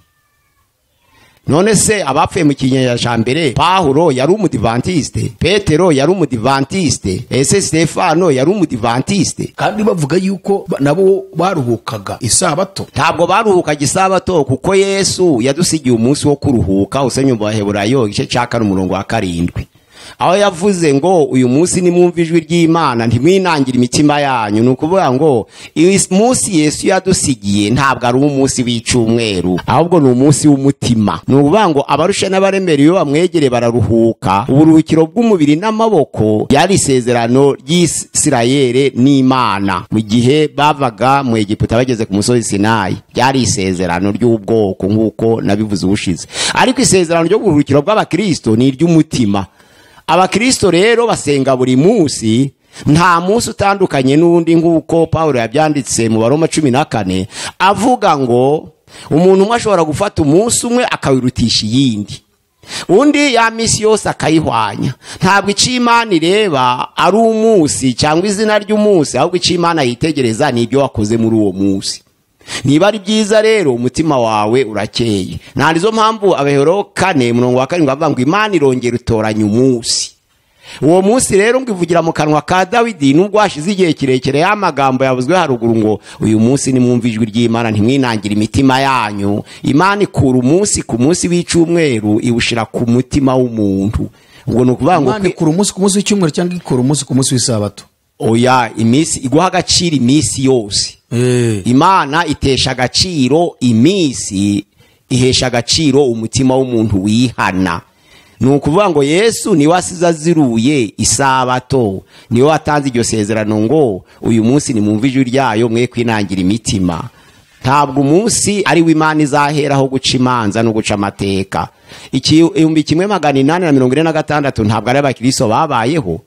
None se abapfuye mu kinyejana cya mbere, Paulo yari umudivantiste, Petero yari umudivantiste, ese Stefano yari umudivantiste? Kandi bavuga yuko nabo baruhukaga isabato. Ntabwo baruhukaga isabato, kuko Yesu yadusigiye umunsi wo kuruhuka, usenye mu Baheburayo igice cya 4:7. aho yavuze ngo uyu munsi nimwumva ijwi ry'Imana ntimwinangire imitima yanyu. Ni ukuvuga ngo uyu munsi Yesu yadusigiye ntabwo ari umunsi w'icumweru, ahubwo ni umunsi w'umutima. Ni ukuvuga ngo abarusha n'abaremera iyo bamwegere bararuhuka. Uburuhukiro bw'umubiri n'amaboko yari isezerano ry'Isirayeli n'Imana mu gihe bavaga mu Egiputa bageze ku musozi Sinayi. Byari isezerano ry'ubwoko nk'uko nabivuze ubushize, ariko isezerano ryo guhurukiro bw'abakristo ni iry'umutima. Abakristo rero basenga buri munsi, nta munsi utandukanye n'undi, nk'uko Pawulo yabyanditse mu Baroma 14 avuga ngo umuntu umwe ashobora gufata umunsi umwe akawirutisha iyindi, undi ya misi yose akayihwanya. Ntabwo icyo Imana ireba ari umunsi cyangwa izina ry'umunsi, ahubwo icyo Imana yitegereza ni ibyo wakoze muri uwo munsi. Niba ari byiza rero umutima wawe urakeye. Nta nizo mpamvu Abaheburayo 4:7 bavuga ngo Imana irongera itoranya umunsi. Uwo munsi rero ngo ivugira mu kanwa ka Dawidi nubwo hashize igihe kirekire, ya magambo yavuzwe haruguru ngo uyu munsi nimwumva ijwi ry'Imana ntimwinangire imitima yanyu. Imana ikura umunsi ku munsi w'icumweru iwushira ku mutima w'umuntu. Ubwo ni ukuvuga ngo Imana ikura umunsi ku munsi w'icyumweru cyangwa ikura umunsi ku munsi w'isabato? Oya, imisi iguha agaciro imisi yose. Imana itesha agaciro imisi, ihesha agaciro umutima w'umuntu wihana. Ni ukuvuga ngo Yesu niwe asize aziruye isabato, niwe watanze iryo sezerano ngo uyu munsi nimwumva ijwi ryayo mwe kwinangira imitima. Ntabwo umunsi ari w'Imana izaheraho guca imanza no guca amateka. 1846 ntabwo ari abakristo babayeho.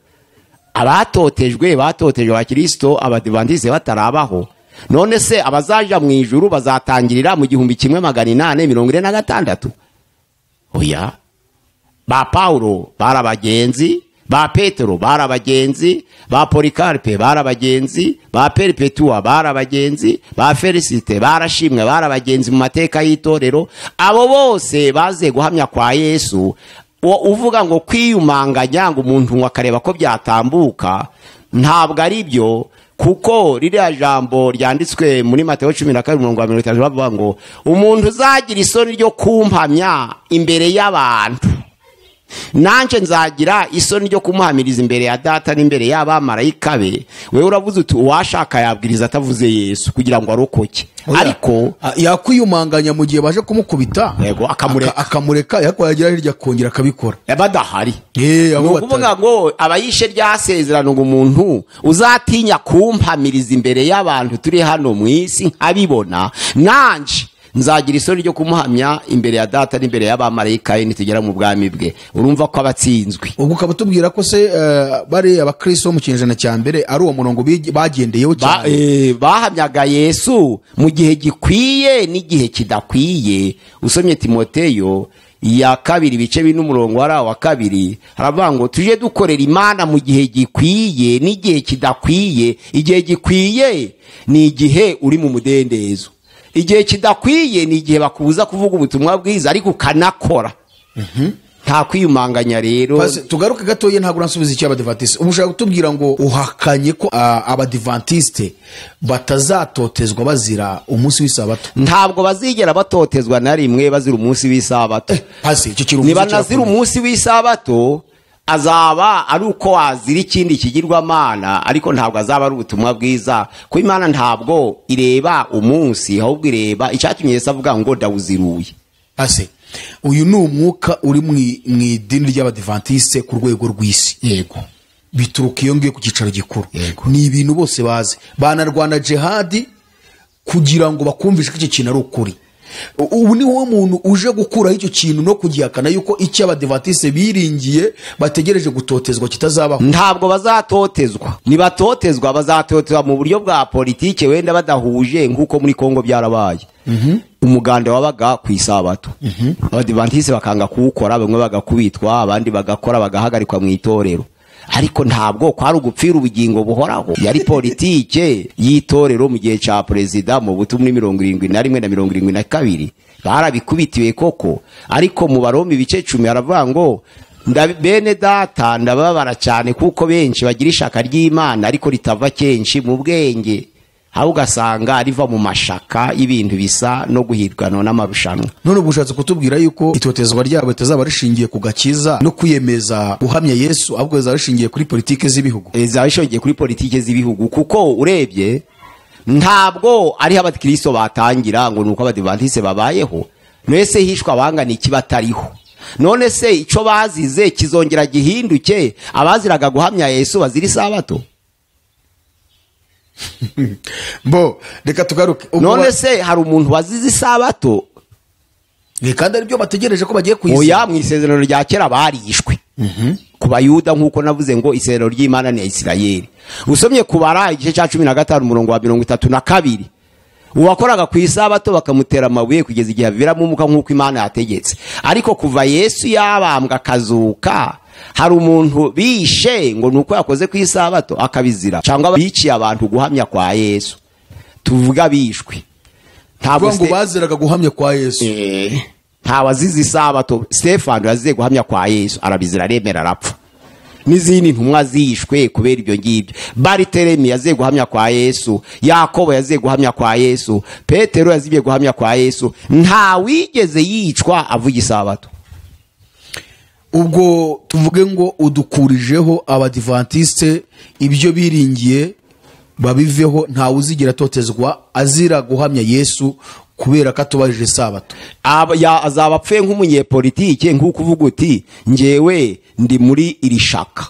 Abatotejwe abakristo abadivantiste batarabaho. None se abazaja mu ijuru bazatangirira mu 1846? Oya. Ba Paulo barabagenzi, ba Petero barabagenzi, ba Polikarpe barabagenzi, ba Perpetua barabagenzi, ba Felicite barashimwe barabagenzi mu mateka y'itorero. Abo bose baze guhamya kwa Yesu. Uvuga ngo kwiyumanganya ngo umuntu wakareba ko byatambuka, ntabwo ari byo, kuko ririya jambo ryanditswe muri Mateyo 12:30 bavuga ngo umuntu uzagira isoni ryo kumpamya imbere y'abantu, nanje nzagira isoni ryo kumuhamiriza imbere ya Data n'imbere y'abamarayika be. Wewe uravuze uti uwashaka yabwiriza atavuze Yesu kugira ngo arokoke. Ariko yakwiyumanganya mu gihe baje kumukubita, yego akamureka yakwagira hirya kongera akabikora badahari. Ukuvuga ngo abayishe ryasezerano ngo umuntu uzatinya kumpamiriza imbere y'abantu turi hano mu isi nkabibona, nanje nzagira isoni ryo kumuhamya imbere ya Data n'imbere y'abamarayika ye nitugera mu bwami bwe. Urumva ko abatsinzwe. Ubwo ukabutubwira ko se bari abakristo mu kinyejana cya mbere ari uwo murongo bagendeyeho cyane, bahamyaga Yesu mu gihe gikwiye n'igihe kidakwiye. Usomye Timoteyo ya 2:4 haravuga ngo tuje dukorera Imana mu gihe gikwiye n'igihe kidakwiye. Igihe gikwiye ni igihe uri mu mudendezo. Igihe kidakwiye ni igihe bakubuza kuvuga ubutumwa bwiza ariko ukanakora. Nta kwiyumanganya rero. Tugaruke gatoye ntabwo ransubiza icyo abadivantiste. Umushaka kutubwira ngo uhakanye ko abadivantiste batazatotezwa bazira umunsi w'isabato? Ntabwo bazigera batotezwa na rimwe bazira umunsi w'isabato. Niba nazira umunsi w'isabato azaba ari uko wazira ikindi kigirwamana, ariko ntabwo azaba ari ubutumwa bwiza. Ko Imana ntabwo ireba umunsi, ahubwo ireba icyatumye Yesu avuga ngo ndawuziruye. Uyu ni umwuka uri mu idini ry'abadivantiste ku rwego rw'isi. Yego. Bituruka iyo ngiye ku cyicaro gikuru. Ni ibintu bose bazi. Banarwana jihadi kugira ngo bakumvishe ko icyo kintu ari ukuri. Ubu ni wo muntu uje gukuraho icyo kintu no kugihakana yuko icyo abadivantiste biringiye bategereje gutotezwa kitazabaho. Ntabwo bazatotezwa. Nibatotezwa bazatotezwa mu buryo bwa politike wenda badahuje nk'uko muri Kongo byarabaye. Umuganda wabaga ku isabato. Abadivantiste bakanga kuwukora, bamwe bagakubitwa, abandi bagakora bagahagarikwa mu itorero. Ariko ntabwo kwari ugupfira ubugingo buhoraho. Yari politike y'itorero mu gihe ca perezida mu butumwa 71 na 72 barabikubitiwe koko. Ariko mu Baroma 10 haravuga ngo bene Data ndababara cyane kuko benshi bagira ishaka ry'Imana ariko ritava kenshi mu bwenge. aho ugasanga riva mu mashaka y'ibintu bisa no guhirwanwa n'amarushanwa. none ubwo ushatse kutubwira yuko itotezwa ryabo ritazaba rishingiye ku gakiza no kwiyemeza guhamya Yesu, ahubwo rizaba rishingiye kuri politike z'ibihugu. Rizaba rishingiye kuri politike z'ibihugu, kuko urebye ntabwo ariho abakristo batangira ngo nuko abadivantiste babayeho. None se hishwa abangana iki batariho? None se ico bazize kizongera gihinduke abaziraga guhamya Yesu bazira isabato? Bo reka tugaruke. None se hari umuntu wazize isabato? Kandi ari byo bategereje ko bagiye kuyizira. Oya, mu isezerano rya kera barishwe. Ku bayuda nk'uko navuze ngo isezerano ry'Imana ni Isirayeli. Usomye kubara igice cya 15 umurongo wa 32, uwakoraga ku isabato bakamutera amabuye kugeza igihe aviramo umuka nk'uko Imana yategetse. Ariko kuva Yesu yabambwa akazuka, hari umuntu bishe ngo nuko yakoze ku isabato akabizira, cyangwa biciye abantu guhamya kwa Yesu. Tuvuga bishwe. Ntabwo ngo baziraga guhamya kwa Yesu. Nta wazize isabato. Stefano yazize guhamya kwa Yesu, arabizira, aremera, arapfa. N'izindi ntumwa zishwe kubera ibyo ngibyo. Baritelemi yazize guhamya kwa Yesu, Yakobo yazize guhamya kwa Yesu, Petero yazize guhamya kwa Yesu. Nta wigeze yicwa avuga isabato. Ubwo tuvuge ngo udukurijeho abadivantiste ibyo biringiye babiveho, nta uzigira totezwa azira guhamya Yesu kubera ko atubajije isabato. Azaba apfuye nk'umunyepolitike, nk'uko uvuga uti njyewe ndi muri iri shaka,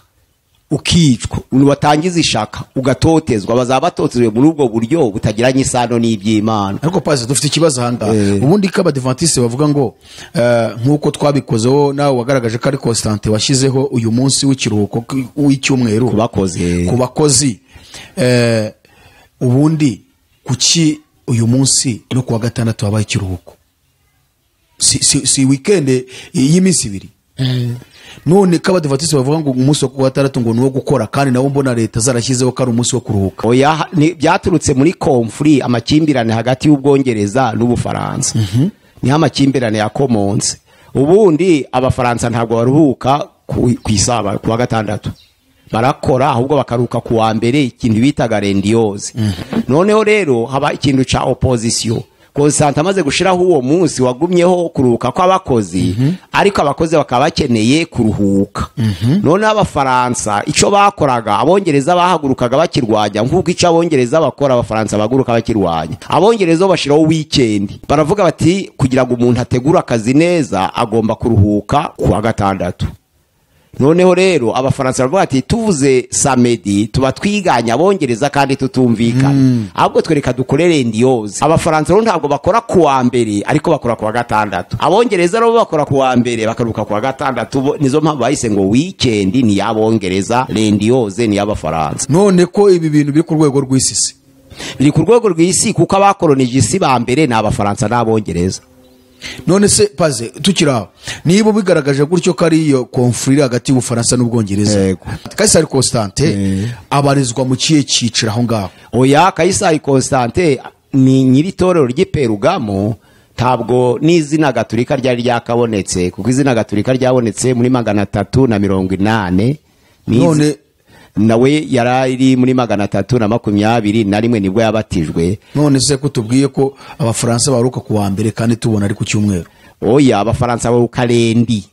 ukicwa watangiza ishaka ugatotezwa, bazaba batotezwe muri ubwo buryo butagiranye isano n'iby'Imana. Ariko paze dufite ikibazo ahangaha. Ubundi ko abadivantiste bavuga ngo nk'uko twabikozeho nawe wagaragaje ko ari Constante washyizeho uyu munsi w'ikiruhuko w'icyumweru ku bakozi. Ubundi kuki uyu munsi no kuwa gatandatu wabaye ikiruhuko? Si weekend y'iminsi ibiri. None ko abadivantiste bavuga ngo umunsi wo kuwa gatandatu ngo nuwo gukora, kandi nabo mbona leta zarashyizeho ko ari umunsi wo kuruhuka. Oya, byaturutse muri conflit, amakimbirane hagati y'Ubwongereza n'Ubufaransa. Niho amakimbirane yakomonze. Ubundi Abafaransa ntabwo baruhuka ku isaba kuwa gatandatu, barakora ahubwo bakaruka ku wa mbere, ikintu bitaga rendiyoze. Noneho rero haba ikintu ca opposition. Constante amaze gushiraho uwo munsi wagumyeho kuruhuka kw'abakozi, ariko abakozi bakaba bakeneye kuruhuka. None Abafaransa ico bakoraga, Abongereza bahagurukaga bakirwanya nk'uko ico Abongereza bakora, Abafaransa baguruka bakirwanya. Abongereza bashiraho weekend, baravuga bati kugira ngo umuntu ategura akazi neza agomba kuruhuka kuwa gatandatu. Noneho rero Abafaransa baravuga ati tuvuze samedi tuba twiganya Abongereza kandi tutumvikana, ahubwo twereka dukorere rendiyoze. Abafaransa rero ntabwo bakora ku wa mbere, ariko bakora ku wa gatandatu. Abongereza rero bakora ku wa mbere bakaruka ku wa gatandatu. Nizo mpamvu bahise ngo weekend ni y'Abongereza, rendiyoze ni y'Abafaransa. None ko ibi bintu biri ku rwego rw'isi? Biri ku rwego rw'isi kuko abakolonije isi ba mbere ni Abafaransa n'Abongereza. None se paze tukiraho, niba bigaragaje gutyo ko ari iyo conflit hagati y'Ubufaransa n'Ubwongereza, Kaisari Constante abarizwa mu kiye cicira aho ngaho? Oya, Kaisari Constante ni nyiri torero ry'Iperugamo, ntabwo n'izina Gatolika ryari ryakabonetse, kuko izina Gatolika ryabonetse muri 380. None nawe yarari muri 321 nibwo yabatijwe. None se kutubwiye ko Abafaransa baruka ku wa mbere kandi tubona ari ku cyumweru? Oya, Abafaransa baruka lendi.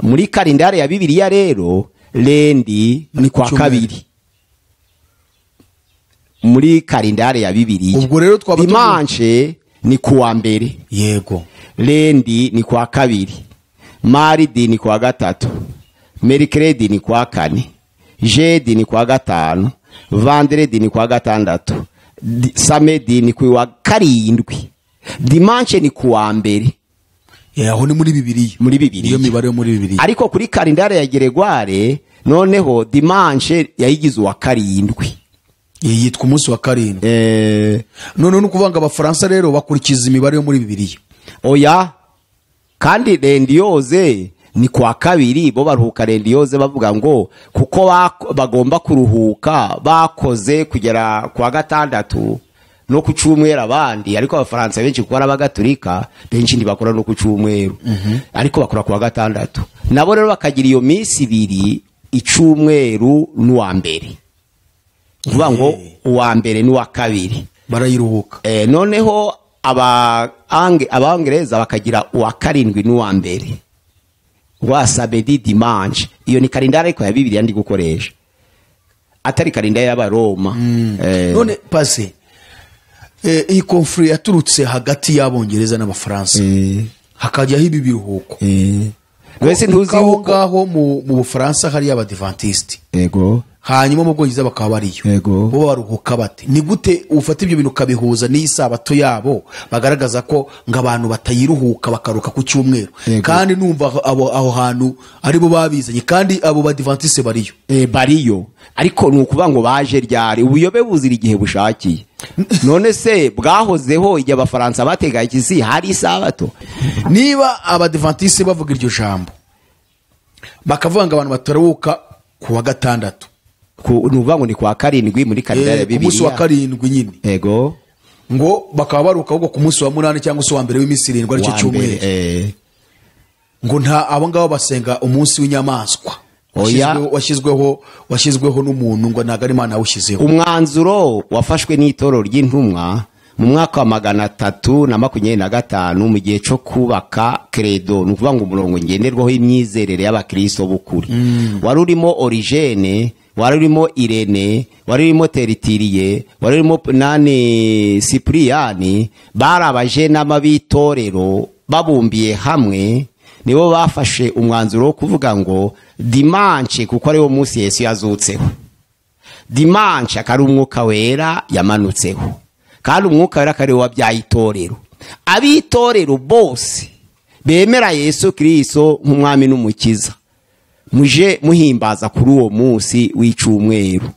Muri kalendari ya Bibiliya rero lendi ni kwa kabiri. Muri kalendari ya Bibiliya ubwo rero dimanche ni kuwa mbere. Yego. Lendi ni kwa kabiri, maridi ni kwa gatatu, mercredi ni kwa kane, jeudi ni kwa gatanu, vendredi ni kwa gatandatu, samedi ni kwa karindwi, dimanche ni kuwa mbere. Aho ni muri Bibiliya. Muri Bibiliya. Iyo mibare yo muri Bibiliya. Ariko kuri kalendari ya Geregware noneho dimanche yayigize wa karindwi. Yitwa umunsi wa karindwi. None n'ukuvanga Abafaransa rero bakurikiza imibare yo muri Bibiliya. Oya, kandi rendiyoze ni kwa kabiri, bo baruhuka rendiyoze bavuga ngo kuko bagomba kuruhuka bakoze kugera kwa gatandatu no ku cyumweru abandi. Ariko Abafaransa benshi kuko Abagatolika benshi ntibakora no ku cyumweru, ariko bakora kwa gatandatu. Nabo rero bakagira iyo minsi ibiri, icyumweru n'uwa mbere. kuvuga ngo uwa mbere n'uwa kabiri barayiruhuka. Noneho abangereza bakagira uwa karindwi n'uwa mbere wa samedi dimanche. Iyo ni kalendari ariko ya Bibiliya ndi gukoresha, atari kalendari y'Abaroma. None pase iyi conflit yaturutse hagati y'Abongereza n'Abafaransa, hakajyaho ibi biruhuko. Wese ntuzi ngaho mu Bufaransa hari Abadiventiste, yego, hanyuma mu Bwongereza bakaba bariyo, yego, bo baruhuka bate? Ni gute ufata ibyo bintu ukabihuza n'isabato yabo bagaragaza ko ngabantu batayiruhuka bakaruka ku cyumweru? Kandi numva aho hantu ari bo babizanye, kandi abo Badiventiste bariyo. Bariyo, ariko nukuvuga ngo baje ryari, ubuyobe buzira igihe bushakiye. None se bwahozeho igihe Abafaransa bategaye ikisi hari isabato? Niba Abadiventiste bavuga iryo jambo bakavuga ngo abantu bataruhuka ku wa gatandatu, nuvuga ngo ni kwa karindwi muri kalendari ya Bibiliya, ku munsi wa karindwi nyine, yego, ngo bakaba baruhuka ahubwo ku munsi wa munani cyangwa se wa mbere w'iminsi irindwi aricyo cyumweru. Ngo nta abo ngabo basenga umunsi w'inyamaswa washyizweho n'umuntu, ngo ntabwo ari Imana yawushyizeho. Umwanzuro wafashwe n'itorero ry'intumwa mu mwaka wa 325 mu gihe cyo kubaka credo, ni ukuvuga ngo umurongo ngenderwaho imyizerere y'Abakristo b'ukuri. Wari urimo Origene, wari urimo Irene, wari urimo Teritiriye, wari urimo Cipriani. Bari abajenama b'itorero babumbiye hamwe, nibo bafashe umwanzuro wo kuvuga ngo dimanche, kuko ari wo munsi Yesu yazutseho, dimanche akari umwuka wera yamanutseho, kandi umwuka wera akari wabyaye itorero. Abitorero bose bemera Yesu Kristo nk'umwami n'umukiza, muje muhimbaza kuri uwo munsi w'icumweru.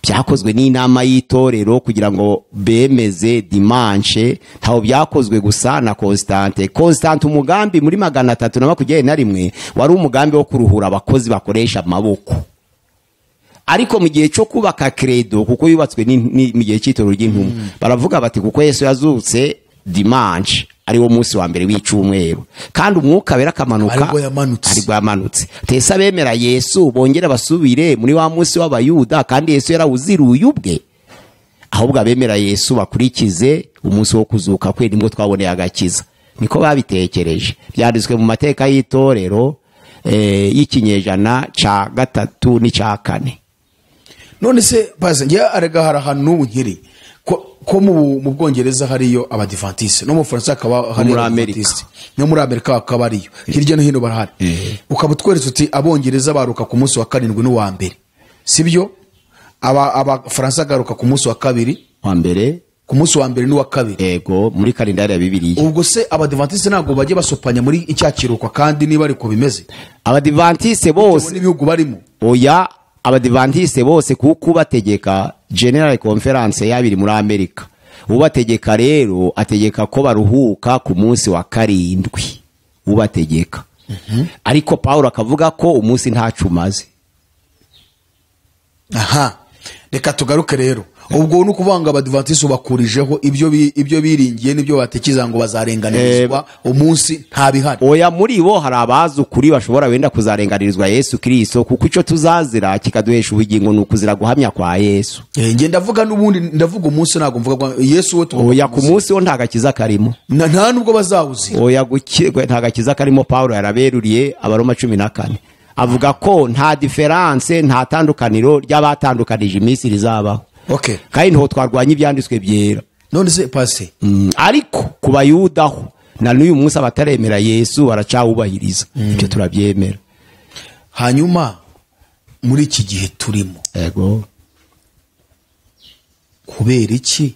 Byakozwe n'inama y'itorero kugira ngo bemeze dimanche. Ntaho byakozwe gusa na Constante. Umugambi muri 321 wari umugambi wo kuruhura abakozi bakoresha amaboko. Ariko mu gihe cyo kubaka credo, kuko yubatswe mu gihe cy'itorero ry'intumwa, baravuga bati kuko Yesu yazutse dimanche ari wo munsi wa mbere w'icumweru, kandi umwuka wera akamanuka ariko yamanutse. Tesa bemera Yesu bongera basubire muri wa munsi w'Abayuda, kandi Yesu yarawuziruye ubwe. Ahubwo abemera Yesu bakurikize umunsi wo kuzuka kwe, nibwo twaboneye agakiza. Niko babitekereje. Byanditswe mu mateka y'itorero y'ikinyejana ca 3 n'icya 4. None se baze ngiye arega harahantu nkiri ko mu Bwongereza hariyo Abadiventiste, no mu Faransa akaba hari Abadiventiste, no muri Amerika akaba ariyo, hirya no hino barahari. Ukaba tweretse uti Abongereza baruka ku munsi wa karindwi n'uwa mbere, sibyo? Abafaransa garuka ku munsi wa kabiri, wa mbere, ku munsi wa mbere n'uwa kabiri, yego, muri kalendari ya Bibiliya. Ubwo se Abadiventiste ntabwo bajye basopanya muri icyakiruka, kandi niba ariko bimeze Abadiventiste bose n'ibihugu barimo? Oya, Abadiventiste bose kuko ubategeka General Conference yabiri muri Amerika, ubategeka rero ategeka ko baruhuka ku munsi wa karindwi, ubategeka. Ariko Paulo akavuga ko umunsi ntacu umaze. Aha, reka tugaruke rero. Ubwo ni ukuvuga ngo Abadiventiste bakurijeho ibyo biringiye n'ibyo batekiza ngo bazarenganirizwa umunsi nta bihari. Oya, muri bo hari abazi ukuri bashobora wenda kuzarenganirizwa Yesu Kristo, kuko icyo tuzazira kikaduhesha ubugingo ni ukuzira guhamya kwa Yesu. Nge ndavuga n'ubundi, ndavuga umunsi, ntabwo mvuga Yesu we. Oya, ku munsi wo nta gakiza karimo, nta nubwo bazawuzi. Oya, gukirwa nta gakiza karimo. Paulo yaraberuriye Abaroma 14, avuga ko nta diferanse, nta tandukaniro ry'abatandukanije iminsi rizabaho. Okay. Kandi niho twarwanya ibyanditswe byera. None se pase ariko ku Bayudaho na n'uyu munsi abataremera Yesu baracawubahiriza. Ibyo turabyemera. Hanyuma muri iki gihe turimo, yego, kubera iki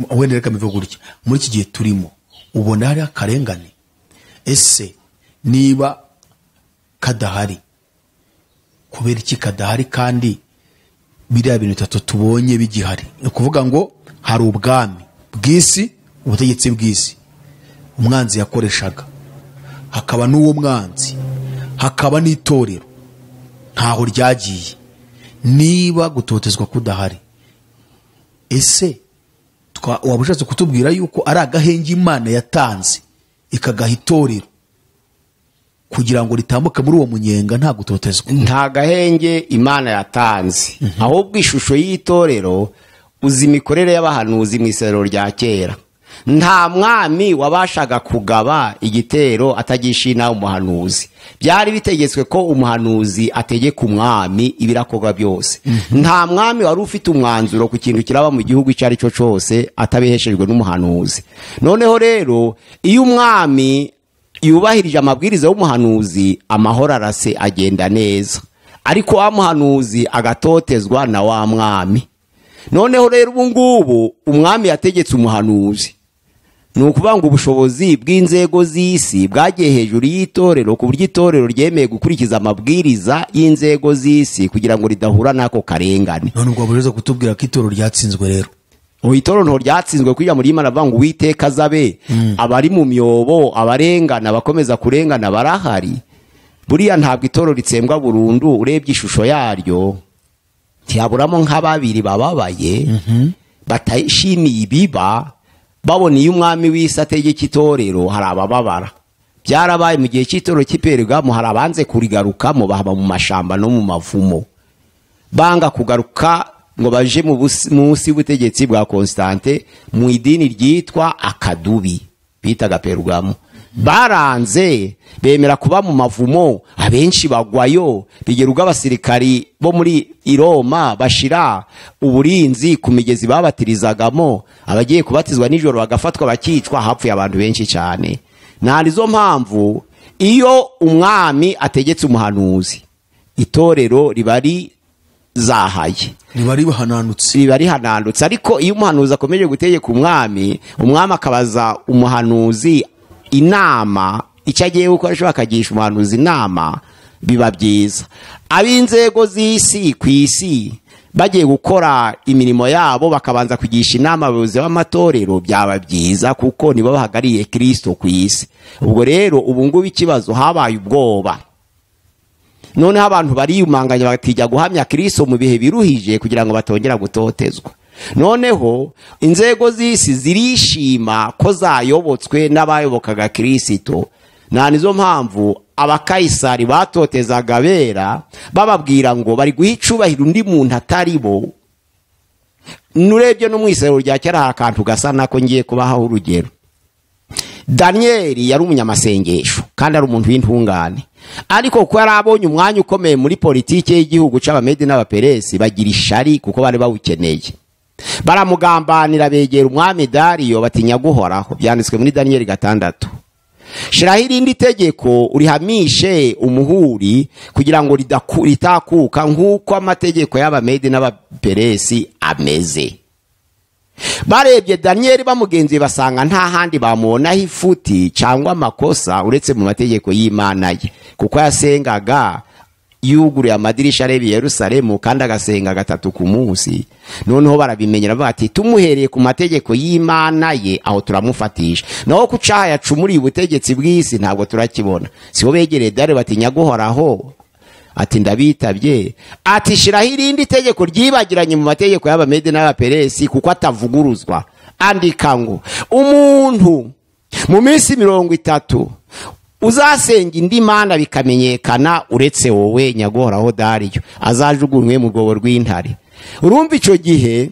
wenda reka mbivuge gutya, muri iki gihe turimo ubona hari akarengane? Ese niba kadahari, kubera iki kadahari? Kandi biriya bintu bitatu tubonye bigihari, ni ukuvuga ngo hari ubwami bw'isi, ubutegetsi bw'isi umwanzi yakoreshaga, hakaba n'uwo mwanzi, hakaba n'itorero ntaho ryagiye. Niba gutotezwa kudahari, ese waba ushatse kutubwira yuko ari agahenge Imana yatanze ikagaha itorero kugira ngo ritambuke muri uwo munyenga nta gutotezwa, nta gahenge Imana yatanze. Ahubwo ishusho y'itorero, uzi imikorere y'abahanuzi mu isezerano rya kera, nta mwami wabashaga kugaba igitero atagisha inama umuhanuzi. Byari bitegetswe ko umuhanuzi ategeka umwami ibirakorwa byose. Nta mwami wari ufite umwanzuro ku kintu kiraba mu gihugu icyo ari cyo cyose atabiheshejwe n'umuhanuzi. Noneho rero iyo umwami yubahirije amabwiriza y'umuhanuzi, amahoro arase agenda neza, ariko wa muhanuzi agatotezwa na wa mwami. Noneho rero ubu ngubu umwami yategetse umuhanuzi, ni ukuvuga ngo ubushobozi bw'inzego z'isi bwagiye hejuru y'itorero, ku buryo itorero ryemeye gukurikiza amabwiriza y'inzego z'isi kugira ngo ridahura n'ako karengane. none ubwo buriza kutubwira ko itorero ryatsinzwe rero? Itorero nto ryatsinzwe, kujya muri Imana avuga ngo Uwiteka azabe, abari mu myobo, abarengana, abakomeza kurengana barahari. Buriya ntabwo itorero ritsembwa burundu. Urebye ishusho yaryo ntiyaburamo nka babiri bababaye batashimiye ibiba, babona iyo umwami w'isi ategeka itorero hari abababara. Byarabaye mu gihe cy'itorero cy'Iperugamo, hari abanze kurigarukamo bahaba mu mashamba no mu mavumo, banga kugaruka ngo baje munsi y'ubutegetsi bwa Constante mu idini ryitwa akadubi bitaga Perugamo. Baranze bemera kuba mu mavumo, abenshi bagwayo, bigera ubwo abasirikari bo muri Roma bashira uburinzi ku migezi babatirizagamo, abagiye kubatizwa nijoro bagafatwa bakicwa, hapfuye abantu benshi cyane. Narizo mpamvu iyo umwami ategetse umuhanuzi, itorero ribari zahaye, riba rihananutse. Ariko iyo umuhanuzi akomeje gutegeka umwami akabaza umuhanuzi inama, icyo agiye gukora ashobora akagisha umuhanuzi inama, biba byiza. Ab'inzego z'isi ku isi bagiye gukora imirimo yabo bakabanza kugisha inama abayobozi b'amatorero, byaba byiza kuko nibo bahagariye Kristo ku isi. Ubwo rero ubu ngubu ikibazo habaye ubwoba, noneho abantu bariyumanganya batijya guhamya Kristo mu bihe biruhije kugira ngo batongera gutotezwa. Noneho inzego z'isi zirishima ko zayobotswe n'abayobokaga Kristo. Nizo mpamvu abakayisari batotezaga bera bababwira ngo bari guha icubahiro undi muntu atari bo. Nurebye no mu isezerano rya kera hari akantu gasa nako ngiye kubaho urugero. Danieli yari umunyamasengesho kandi ari umuntu w'intungane, ariko ko yari abonye umwanya ukomeye muri politike y'igihugu c'Abamedi n'Abaperesi, bagira ishari kuko bari bawukeneye. Baramugambanira, begera umwami Dariyo batinya guhoraho. Byanditswe muri Danieli 6. Shiraho irindi tegeko urihamishe umuhuri kugira ngo ritakuka nk'uko amategeko y'Abamedi n'Abaperesi ameze. Barebye Danieli bamugenzi basanga nta handi bamubonaho ifuti cyangwa amakosa uretse mu mategeko y'Imana ye, kuko yasengaga yuguruye amadirisha areba Yerusalemu kandi agasenga 3 ku munsi. Noneho barabimenyera bati tumuhereye ku mategeko y'Imana ye aho turamufatisha, naho ku cyaha yacumuriye ubutegetsi bw'isi ntabwo turakibona. Sibo begereye Dariyo batinya guhoraho, ati ndabitabye, ati shiraho irindi tegeko ryibagiranye mu mategeko y'Abamedi n'Abaperesi kuko atavuguruzwa. Andika ngo umuntu mu minsi 30 uzasenga indi mana bikamenyekana uretse wowe nyagohoraho Dariyo, azajugunywe mu rwobo rw'intare. Urumva ico gihe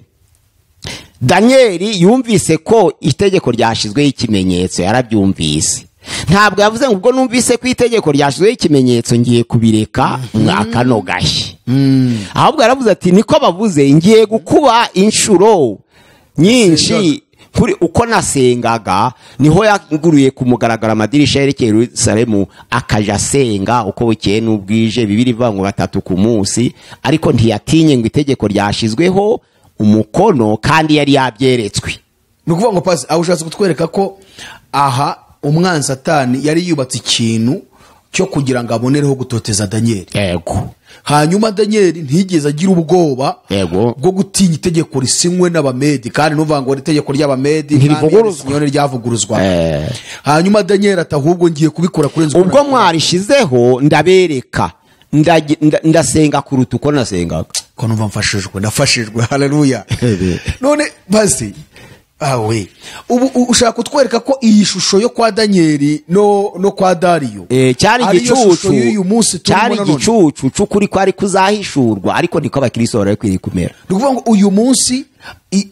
Danieli yumvise ko itegeko ryashizweho ikimenyetso, yarabyumvise. Ntabwo yavuze ngo ubwo numvise ko itegeko ryashizweho ikimenyetso ngiye kubireka mwakano gashye. Ahubwo yaravuze ati niko bavuze, ngiye gukuba inshuro nyinshi kuri uko nasengaga. Niho yaguruye kumugaragara amadirisha yerekeye Yerusalemu akaja asenga uko bukeye n'ubwije, Bibiri ivuga ngo 3 ku munsi, ariko ntiyatinye ngo itegeko ryashizweho umukono kandi yari yabyeretswe. Nukuvuga ngo pasi aho ushatse kutwereka ko aha umwanzi Satani yari yubatse ikintu cyo kugira ngo abonereho gutoteza Danieli. Yego. Hanyuma Danieli ntigeze agira ubwoba bwo gutinya itegeko risinywe n'Abamedi, kandi nuvuga ngo itegeko ry'Abamedi ntirivuguruzwa, ryavuguruzwa. Hanyuma Danieli atahubwo ngiye kubikora kurenza ubwo mwarishizeho ndabereka ndasenga kuruta uko nasengaga. Ko numva mfashijwe, ndafashijwe. Haleluya. None basi awe ubu ushaka kutwereka ko iyi shusho yo kwa Danieli no kwa Dariyo cyari igicucu y'uyu munsi cyari igicucu cy'ukuri kwari kuzahishurwa ariko niko abakristo bari kwiri kumera. Ni ukuvuga ngo uyu munsi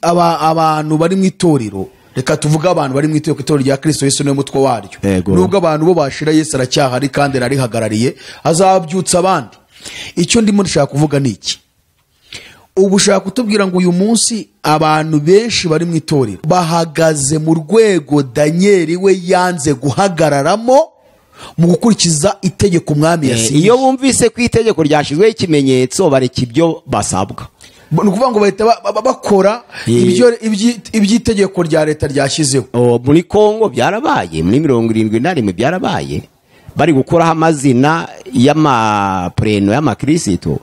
abantu bari mu itorero, reka tuvuge abantu bari mu itorero rya Kristo Yesu niwe mutwe waryo, nubwo abantu bo bashira Yesu aracyahari kandi ararihagarariye azabyutsa abandi. Icyo ndimo ndashaka kuvuga ni iki: ubu ushaka kutubwira ngo uyu munsi abantu benshi bari mu itorero bahagaze mu rwego Danieli we yanze guhagararamo mu gukurikiza itegeko umwami yasinye. Iyo bumvise ko itegeko ryashizweho ikimenyetso bareka ibyo basabwa. Ni ukuvuga ngo bahita bakora iby'itegeko rya leta ryashyizeho. Muri Kongo byarabaye, muri 71 byarabaye, bari gukuraho amazina y'amapreno y'amakristo.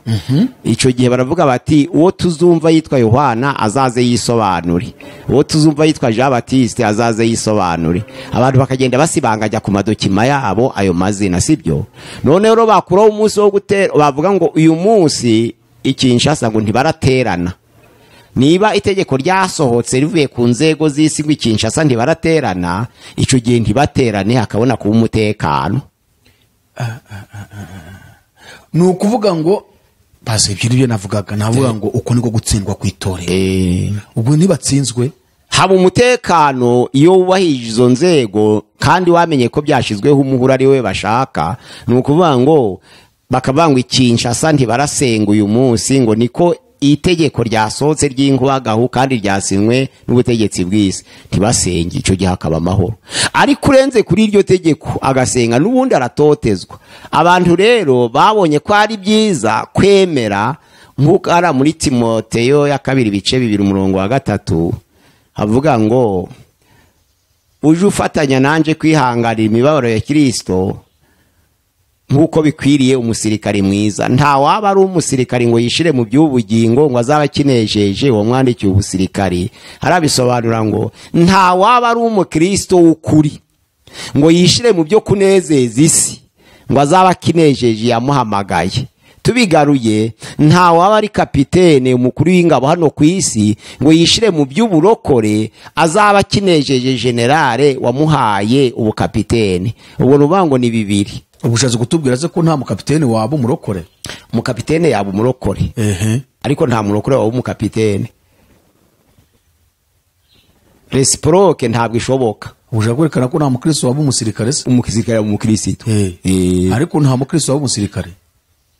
Icyo gihe baravuga bati uwo tuzumva yitwa Yohana azaze yisobanure, uwo tuzumva yitwa Jean Baptiste azaze yisobanure. Abantu bakagenda basibangajya ku madokima yabo ayo mazina, sibyo? None rero bakuraho umunsi wo gutera, bavuga ngo uyu munsi Kinshasa ngo ntibaraterana. Niba itegeko ryasohotse rivuye ku nzego z'isi ngo Kinshasa ntibaraterana, icyo gihe ntibaterane hakabona kuba umutekano. Ni ukuvuga ngo base ibyo navugaga, navuga ngo uko niko gutsindwa ku itorero. Ubwo ntibatsinzwe haba umutekano iyo wubahije izo nzego kandi wamenye ko byashizweho umuhura ari we bashaka. Ni ukuvuga ngo bakabangwa Kinshasa ntibarasenga uyu munsi ngo niko itegeko ryasohotse ry'ingwagahu kandi ryasinwe n'ubutegetsi bw'isi, ntibasenge. Icyo gihe hakaba amahoro. Ariko urenze kuri iryo tegeko agasenga n'ubundi aratotezwa. Abantu rero babonye ko ari byiza kwemera, nk'uko ari muri Timoteyo ya 2:2 havuga ngo uje ufatanya nanje kwihangarira imibabaro ya Kristo nk'uko bikwiriye umusirikari mwiza. Nta waba ari umusirikari ngo yishire mu by'ubugingo ngo azaba kinejeje uwo mwandikiye ubusirikari. Harabisobanura ngo nta waba ari umukristo w'ukuri ngo yishire mu byo kunezeza isi ngo azaba kinejeje yamuhamagaye. Tubigaruye, nta waba ari kapitene umukuru w'ingabo hano ku isi ngo yishire mu by'uburokore azaba kinejeje generale wamuhaye ubukapitene. Ubwo rubango ni bibiri. Ubushatse kutubwira se ko nta mukapitene waba umurokore? Umukapitene yaba umurokore, ariko nta murokore waba umukapitene. Reciproque ntabwo ishoboka. Ushaka kwerekana ko nta mukristo waba umusirikare se? Umusirikare waba umukristo, ariko nta mukristo waba umusirikare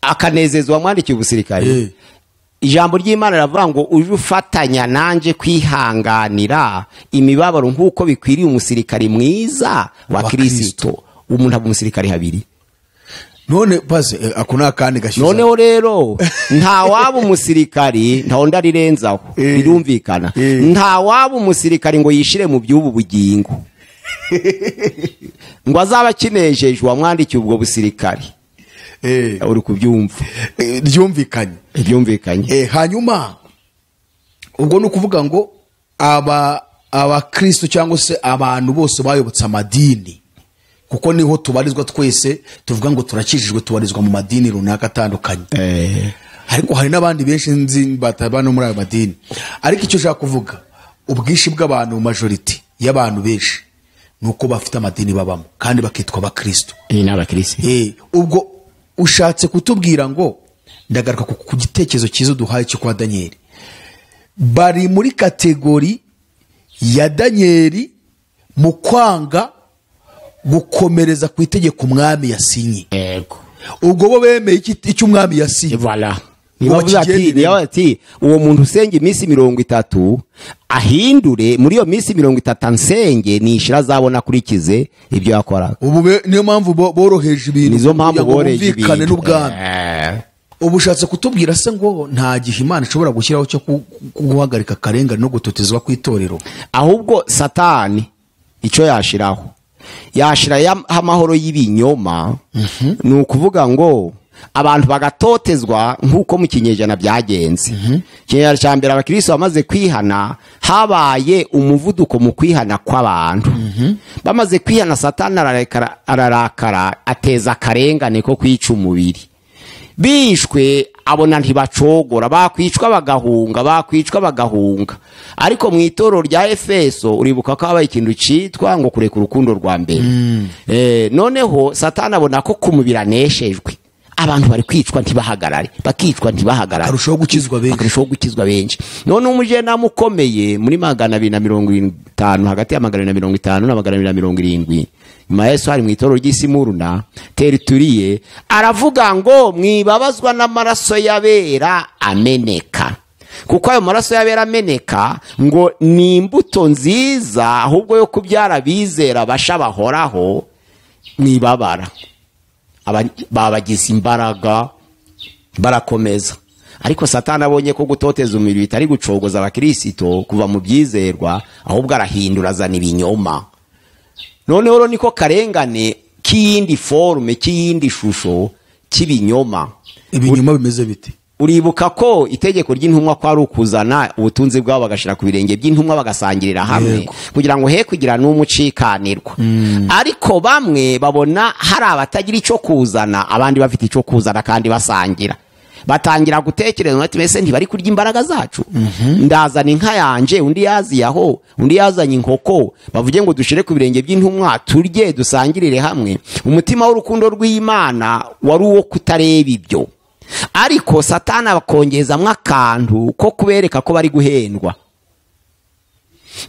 akanezezwa mwandikiye ubusirikare. Ijambo ry'Imana riravuga ngo uje ufatanya nanje kwihanganira imibabaro nk'uko bikwiriye umusirikare mwiza wa Kristo. Umuntu aba umusirikare habiri. None baze akuna kandi gashize. Noneho rero nta waba umusirikari nta onda rirenzaho, birumvikana. Nta waba umusirikari ngo yishire mu by'ubu bugingo ngo azaba kinejeje wamwandikiye ubwo busirikari. Uri kubyumva? Byumvikanye. Hanyuma ubwo no kuvuga ngo abakristo cyangwa se abantu bose bayobotse amadini, kuko niho tubarizwa twese, tuvuga ngo turakijijwe, tubarizwa mu madini runaka atandukanye. Ariko hari n'abandi benshi nzi batabana muri ayo madini. Ariko icyo ushaka kuvuga, ubwishi bw'abantu, majority y'abantu benshi nuko bafite amadini babamo kandi bakitwa abakristo. N'abakristo. Ubwo ushatse kutubwira ngo, ndagaruka ku gitekerezo cyiza duhaye cyo kwa Danieli, bari muri kategori ya Danieli mu kwanga gukomereza ku itegeko umwami yasinye. Ubwo bo bemeye icyo umwami yasinye. Voilà. Ati uwo muntu usenge iminsi 30 ahindure muri iyo minsi 30 ansenge nishira azabona kurikize ibyo yakoraga. Ubu niyo mpamvu boroheje ibintu, nizo mpamvu boroheje ibintu n'ubwami. Ubu ushatse kutubwira se ngo nta gihe Imana ishobora gushyiraho cyo guhagarika akarengane no gutotezwa ku itorero? Ahubwo Satani icyo yashiraho amahoro y'ibinyoma. Ni ukuvuga ngo abantu bagatotezwa nk'uko mu kinyejana byagenze. Kinyejana cya mbere abakristo bamaze kwihana, habaye umuvuduko mu kwihana kw'abantu. Bamaze kwihana, Satani ararakara ateza akarengane ko kwica umubiri. bishwe abona ntibacogora, bakwicwa bagahunga. Ariko mu itorero rya Efeso uribuka ko habaye ikintu citwa ngo kureka urukundo rwa mbere. Noneho Satani abona ko kumubira aneshejwe, abantu bari kwicwa ntibahagarare, bakicwa ntibahagarare, arushaho gukizwa benshi. None umujena mukomeye muri 250, hagati ya 250 na 270, nyuma Yesu hari mu itorero ry'Isimuruna Terituriye, aravuga ngo mwibabazwa n'amaraso y'abera ameneka, kuko ayo maraso y'abera ameneka ngo ni imbuto nziza ahubwo yo kubyara bizera basha bahoraho mwibabara. Babagize imbaraga barakomeza. Ariko Satani abonye ko gutoteza umubiri bitari gucogoza abakristo kuva mu byizerwa, ahubwo arahindura azana ibinyoma. Noneho niko karengane k'iyindi forume, k'iyindi shusho cy'ibinyoma. Ibinyoma bimeze biti? Uribuka ko itegeko ry'intumwa ko ari ukuzana ubutunzi bwabo bagashira ku birenge by'intumwa bagasangirira hamwe kugira ngo he kugira n'umucikanirwa. Ariko bamwe babona hari abatagira icyo kuzana, abandi bafite icyo kuzana kandi basangira. Batangira gutekereza ati mese ntibari kurya imbaraga zacu. Ndazana inka yanje, undi yaziyaho, undi yazanye inkoko, bavuge ngo dushire ku birenge by'intumwa turye dusangirire hamwe. Umutima w'urukundo rw'Imana wari uwo kutareba ibyo. Ariko Satani abakongezamwe akantu ko kubereka ko bari guhendwa.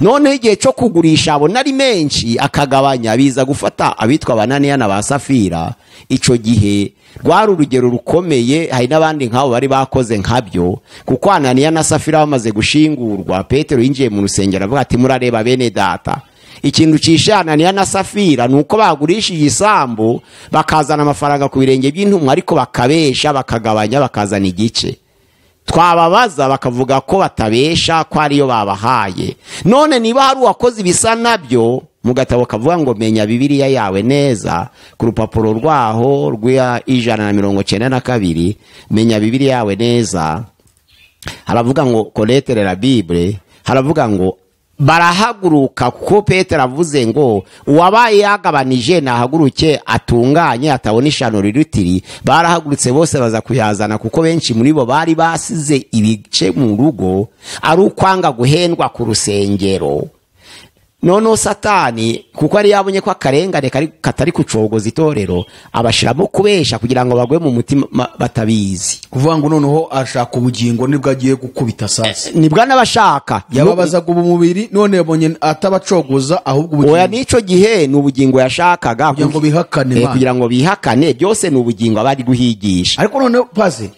None igihe cyo kugurisha abona ari menshi akagabanya, biza gufata abitwa Ananiya na ba Safira. Ico gihe rwari urugero rukomeye, hari n'abandi nk'abo bari bakoze nkabyo, kuko Ananiya na Safira bamaze gushingurwa, Petero yinjiye mu rusengero avuga ati murareba bene data, ikintu cishe Ananiya na Safira nuko bagurishije isambu bakazana amafaranga ku birenge by'intumwa, ariko bakabesha bakagabanya bakazana igice. Twababaza bakavuga ko batabesha, ko ariyo babahaye. None niba hari uwakoze ibisa nabyo, mu gatabo kavuga ngo menya Bibiliya yawe neza, ku rupapuro rwaho rwa 192, menya Bibiliya yawe neza, haravuga ngo connaître la Bible, haravuga ngo barahaguruka, kuko Petero avuze ngo uwabaye yagabanije nahaguruke atunganye atabona ishano rirutiri. Barahagurutse bose baza kuyazana, kuko benshi muri bo bari basize ibice mu rugo ari ukwanga guhendwa ku rusengero. Noneho Satani kuko ari yabonye ko akarengane katari kucogoza itorero, abashiramo kubesha kugira ngo bagwe mu mutima batabizi. Kuvuga ngo noneho ashaka ubugingo nibwo agiye gukubita sasa. Nibwo n'abashaka yababazaga umubiri, none yabonye atabacogoza ahubwo ubugingo. Oya, nico gihe n'ubugingo yashakaga kugira ngo bihakane byose n'ubugingo abari guhigisha. Ariko none paze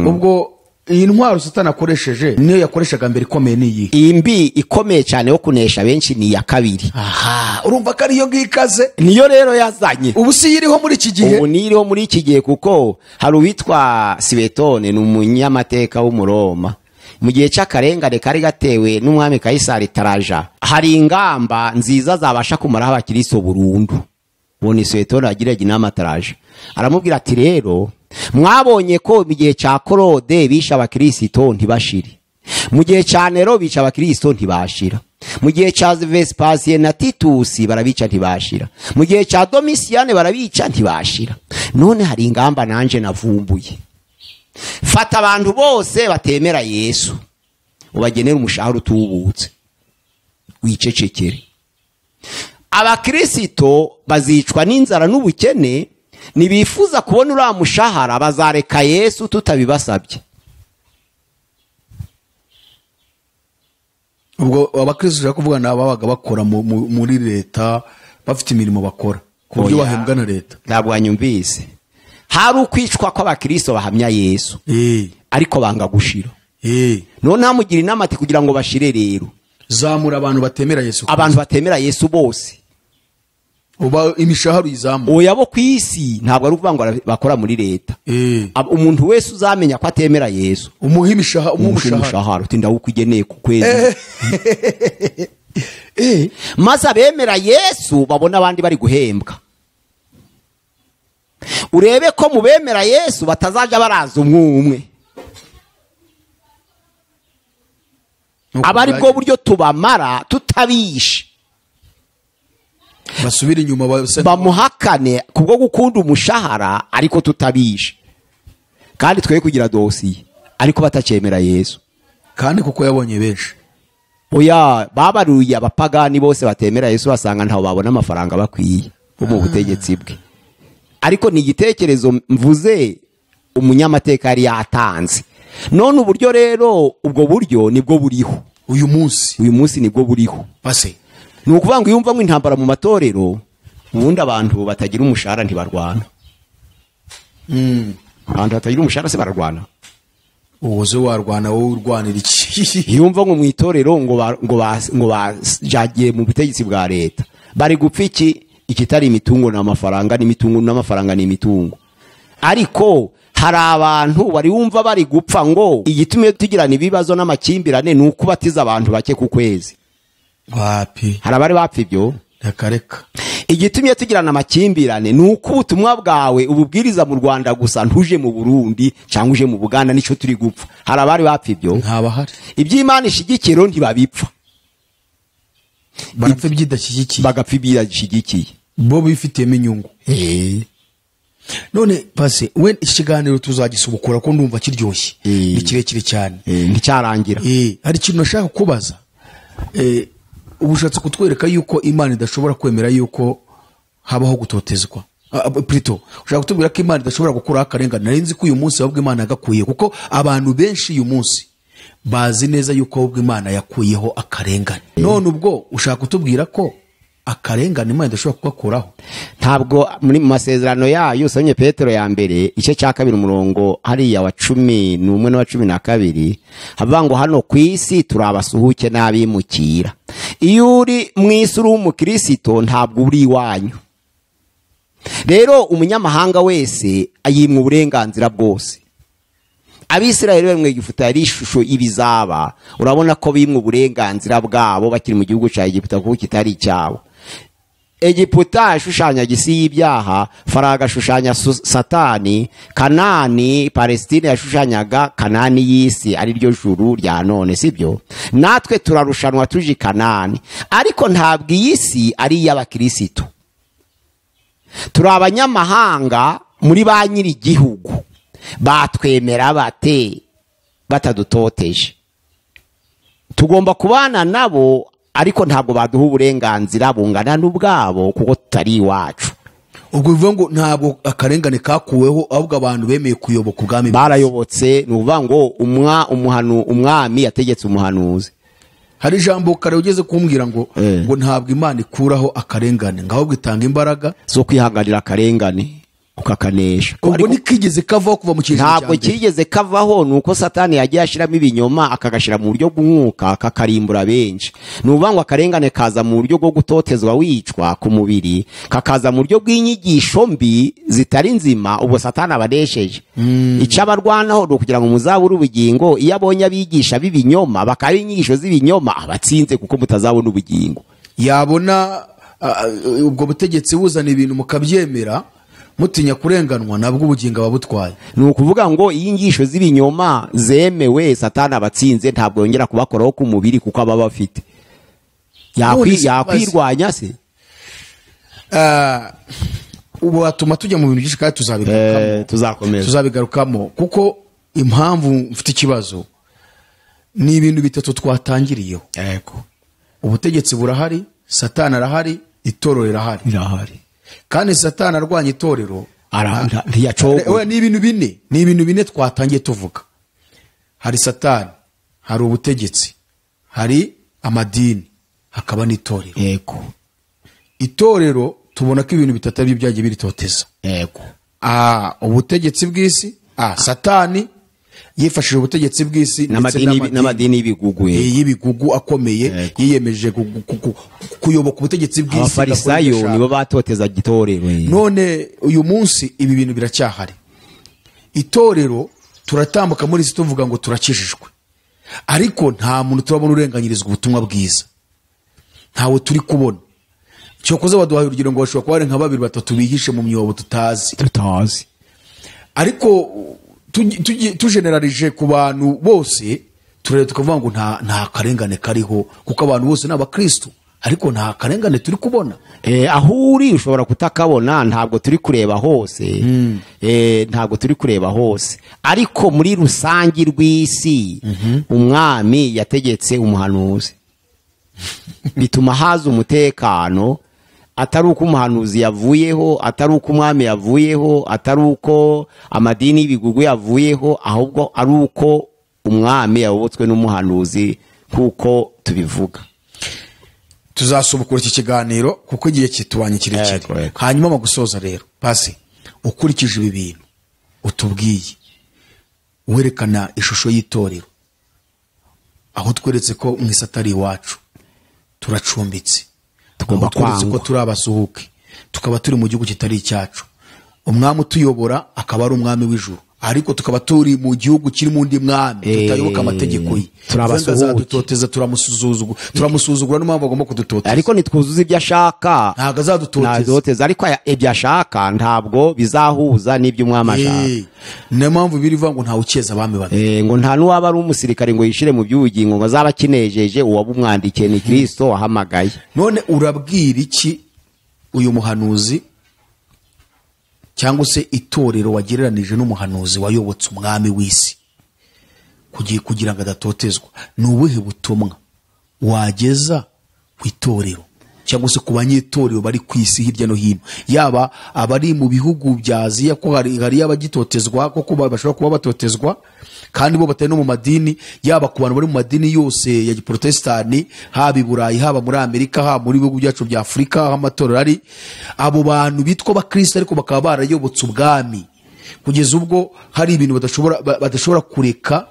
ubwo iyi ntwaro Satani akoresheje niyo yakoreshaga mbere ikomeye niyi. Imbi ikomeye cyane yo kunesha benshi ni ya kabiri. Aha, urumva ko ariyo ngikaze, niyo rero yazanye. Ubu si yiriho muri iki gihe? Ubu niriho muri iki gihe, kuko hari uwitwa Sibetone, n'umunyamateka w'Umuroma. Mu gihe cy'akarengane kari gatewe n'umwami Kayisari Taraja, hari ingamba nziza zabasha kumaraho abakristo burundu. Ubone Sibetone agiraga inama Taraja, aramubwira ati rero mwabonye ko mu gihe cya Korode bisha abakristo ntibashire, mu gihe cya Nero bica abakristo ntibashira, mu gihe cya Vespasien na Titus barabica ntibashira, mu gihe cya Domitian barabica ntibashira. None hari ingamba nanje navumbuye. Fata abantu bose batemera Yesu ubagenera umushahara utubutse, wicecekere. Abakristo bazicwa n'inzara n'ubukene, nibifuza kubona uriya mushahara bazareka Yesu tutabibasabye. Ubwo abakristo ushaka kuvuga n'ababaga bakora muri leta bafite imirimo bakora ku buryo bahembwa na leta? Ntabwo anyumvise. Hari ukwicwa kw'abakristo bahamya Yesu, ariko banga gushira. None hamugira inama ati kugira ngo bashire rero zamura abantu batemera Yesu. Abantu batemera Yesu bose uba imishahara izamu. Oya, bo kwisi ntabwo ari ukuvuga ngo bakora muri leta. Umuntu wese uzamenya ko atemera Yesu umuha umushahara uti ndawukugeneye ku kwezi. Maze abemera Yesu babona abandi bari guhembwa. Urebe ko mu bemera Yesu batazaja baraza umwe. Abari bwo buryo tubamara tutabishe, basubira inyuma bamuhakane kubwo gukunda umushahara ariko tutabishe. kandi twe kugira dosiye ariko batacemera Yesu. kandi kuko yabonye benshi. Oya, babaruye abapagani bose batemera Yesu basanga ntaho babona amafaranga bakwiye bo mu butegetsi bwe. Ariko ni igitekerezo mvuze umunyamateka yari yatanze. None uburyo rero, ubwo buryo nibwo buriho uyu munsi nibwo buriho. Base ni ukuvuga ngo yumva ngo intambara mu matorero, ubundi abantu batagira umushahara ntibarwana. Abantu batagira umushahara se bararwana. uwoze warwana wowe urwanira iki? Yumva ngo mu itorero ngo bajagiye mu butegetsi bwa leta bari gupfa iki? Ikitari imitungo n'amafaranga, n'imitungo n'amafaranga n'imitungo. Ariko hari abantu bari wumva bari gupfa ngo igitumye tugirana ibibazo n'amakimbirane ni ukubatiza abantu bake ku kwezi. Wapi hari abari bapfa ibyo reka igitumye tugirana amakimbirane ni uko ubutumwa bwawe ububwiriza mu Rwanda gusa, ntuje mu Burundi cyangwa uje mu Buganda, nico turi gupfa. Hari abari bapfa ibyo ntabahari. iby'Imana ishigikiro ntibabipfa, barapfa ibyidashyigikiye, bagapfa ibyidashyigikiye bo bifitiyemo inyungu. None base we ikiganiro tuzagisubukura ko ndumva kiryoshye, ni kirekire cyane, nticyarangira. Hari ikintu nashaka kubaza. Ubushatse kutwereka yuko Imana idashobora kwemera yuko habaho gutotezwa. Plutôt ushaka kutubwira ko Imana idashobora gukuraho akarengane. Nari nzi ko uyu munsi ahubwo Imana yagakuye, kuko abantu benshi uyu munsi bazi neza yuko ahubwo Imana yakuyeho akarengane. None ubwo ushaka kutubwira ko akarengane Imana idashobora kugakuraho? Ntabwo muri masezerano yayo usomye Petero ya mbere ice cya 2 umurongo hariya wa 11 na 12 havuga ngo hano ku isi turabasuhuke n'abimukira. Iyo uri mu isi uri umukristo ntabwo uri iwanyu. Rero umunyamahanga wese ayimwe uburenganzira bwose. Abisirayeli bamwe Egiputa yari ishusho ibizaba, urabona ko bimwe uburenganzira bwabo bakiri mu gihugu cya Egiputa kuko kitari cyabo. Egiputa ashushanya gisi y'ibyaha, Farawo ashushanya Satani, Kanani Palestine yashushanyaga Kanani y'isi ari ryo juru rya none, sibyo? Natwe turarushanwa tuje Kanani, ariko ntabwo iyisi ari iy'abakristo. Turi abanyamahanga muri ba nyiri igihugu, batwemera bate batadutoteje? Tugomba kubana nabo, ariko ntabwo baduha uburenganzira bungana n'ubwabo kuko tutari iwacu. Ubwo bivuga ngo ntabwo akarengane kakuweho, ahubwo abantu bemeye kuyoboka ubwami. Barayobotse, ni uvuga ngo umwami yategetse umuhanuzi. Hari ijambo kare ugeze kumbwira ngo ntabwo Imana ikuraho akarengane, ahubwo itanga imbaraga zo kwihanganira akarengane ukakanesha. Ubwo nikigeze kavaho kuva mu kintu ntabwo kigeze kavaho, nuko Satani yagiye ashiramo ibinyoma akagashira mu buryo bw'umwuka akakarimbura benshi. Nuvuga ngo akarengane kaza mu buryo bwo gutotezwa wicwa ku mubiri, kakaza mu buryo bw'inyigisho mbi zitari nzima, ubwo Satani abadesheje. Icabarwanaho no kugira ngo muzabura ubugingo. Iyo abonye abigisha b'ibinyoma bakaba inyigisho z'ibinyoma, abatsinze kuko mutazabona ubugingo. Yabona ubwo butegetsi buzana ibintu mukabyemera, mutinya kurenganwa, nabwo ubugingo ababutwaye. Ni ukuvuga ngo iyi ngisho z'ibinyoma zemewe, Satani abatsinze ntabwo yongera kubakoraho ku mubiri kuko aba bafite. Yakwirwanya se? Ubu atuma tujya mu bintu byinshi kandi tuzabigarukamo, kuko impamvu mfite ikibazo ni ibintu bitatu twatangiriyeho. Ubutegetsi burahari, Satani arahari, itorero rirahari. Kandi Satani arwanya itorero ntiyacogo. Ni ibintu bine twatangiye tuvuga. Hari Satani, hari ubutegetsi, hari amadini, hakaba n'itorero. Itorero tubona ko ibintu bitatu ari byagiye biritoteza. Ubutegetsi bw'isi, Satani yifashishije ubutegetsi bw'isi n'amadini y'ibigugu akomeye, yiyemeje kuyoboka ubutegetsi bw'isi. Abafarisayo nibo batoteza itorero. None uyu munsi ibi bintu biracyahari. Itorero turatambuka muri isi tuvuga ngo turakijijwe, ariko nta muntu turabona urenganyirizwa ubutumwa bwiza, ntawe turi kubona. Cyokoze baduhaye urugero ngo bashobora kuba ari nka 2-3 bihishe mu myobo tutazi. Ariko tugeneralije ku bantu bose turere tukavuga ngo nta karengane kariho, kuko abantu bose n'abakristo. ariko nta karengane turi kubona. Aho uri ushobora kutakabona, ntabwo turi kureba hose. Ntabwo turi kureba hose, ariko muri rusange rw'isi umwami yategetse umuhanuzi bituma haza umutekano, atari uko umuhanuzi yavuyeho, atari uko umwami yavuyeho, atari uko amadini y'ibigugu yavuyeho, ahubwo ari uko umwami yayobotswe n'umuhanuzi kuko tubivuga. Tuzasubukura iki kiganiro kuko igihe kitubanye kirekire. Hanyuma mu gusoza rero, Pasi, ukurikije ibi bintu utubwiye, werekana ishusho y'itorero, aho tweretse ko mu isi atari iwacu, turacumbitse, tugomba tweretse ko turi abasuhuke, tukaba turi mu gihugu kitari icyacu, umwami utuyobora akaba ari umwami w'ijuru, ariko tukaba turi mu gihugu kiri mu ndi mwami tutayoboka amategeko ye. Azadutoteza, turamusuzugura n'impamvu agomba kudutoteza, ariko nitwuzuza ibyo ashaka ntabwo azadutoteza, ariko ibyo ashaka ntabwo bizahuza n'ibyo umwami ashaka. niyo mpamvu birivuga ngo ntawe ukeza abami babiri, ngo nta n'uwaba ari umusirikare ngo yishire mu by'ubugingo ngo azaba akinejeje uwabumwandikiye, ni Kristo wahamagaye. None urabwira iki uyu muhanuzi cyangwa se itorero wagereranije n'umuhanuzi wayobotse umwami w'isi kugira ngo adatotezwa? Ni ubuhe butumwa wageza ku itorero cyangwa se ku banyetorero bari ku isi hirya no hino, yaba abari mu bihugu bya Aziya ko hari abagitotezwa koko bashobora kuba batotezwa kandi bo batari no mu madini, yaba ku bantu bari mu madini yose ya Giprotestani, haba i Burayi, haba muri Amerika, haba muri bihugu byacu bya Afurika, aho amatorero ari, abo bantu bitwa abakristo ariko bakaba barayobotse ubwami kugeza ubwo hari ibintu badashobora kureka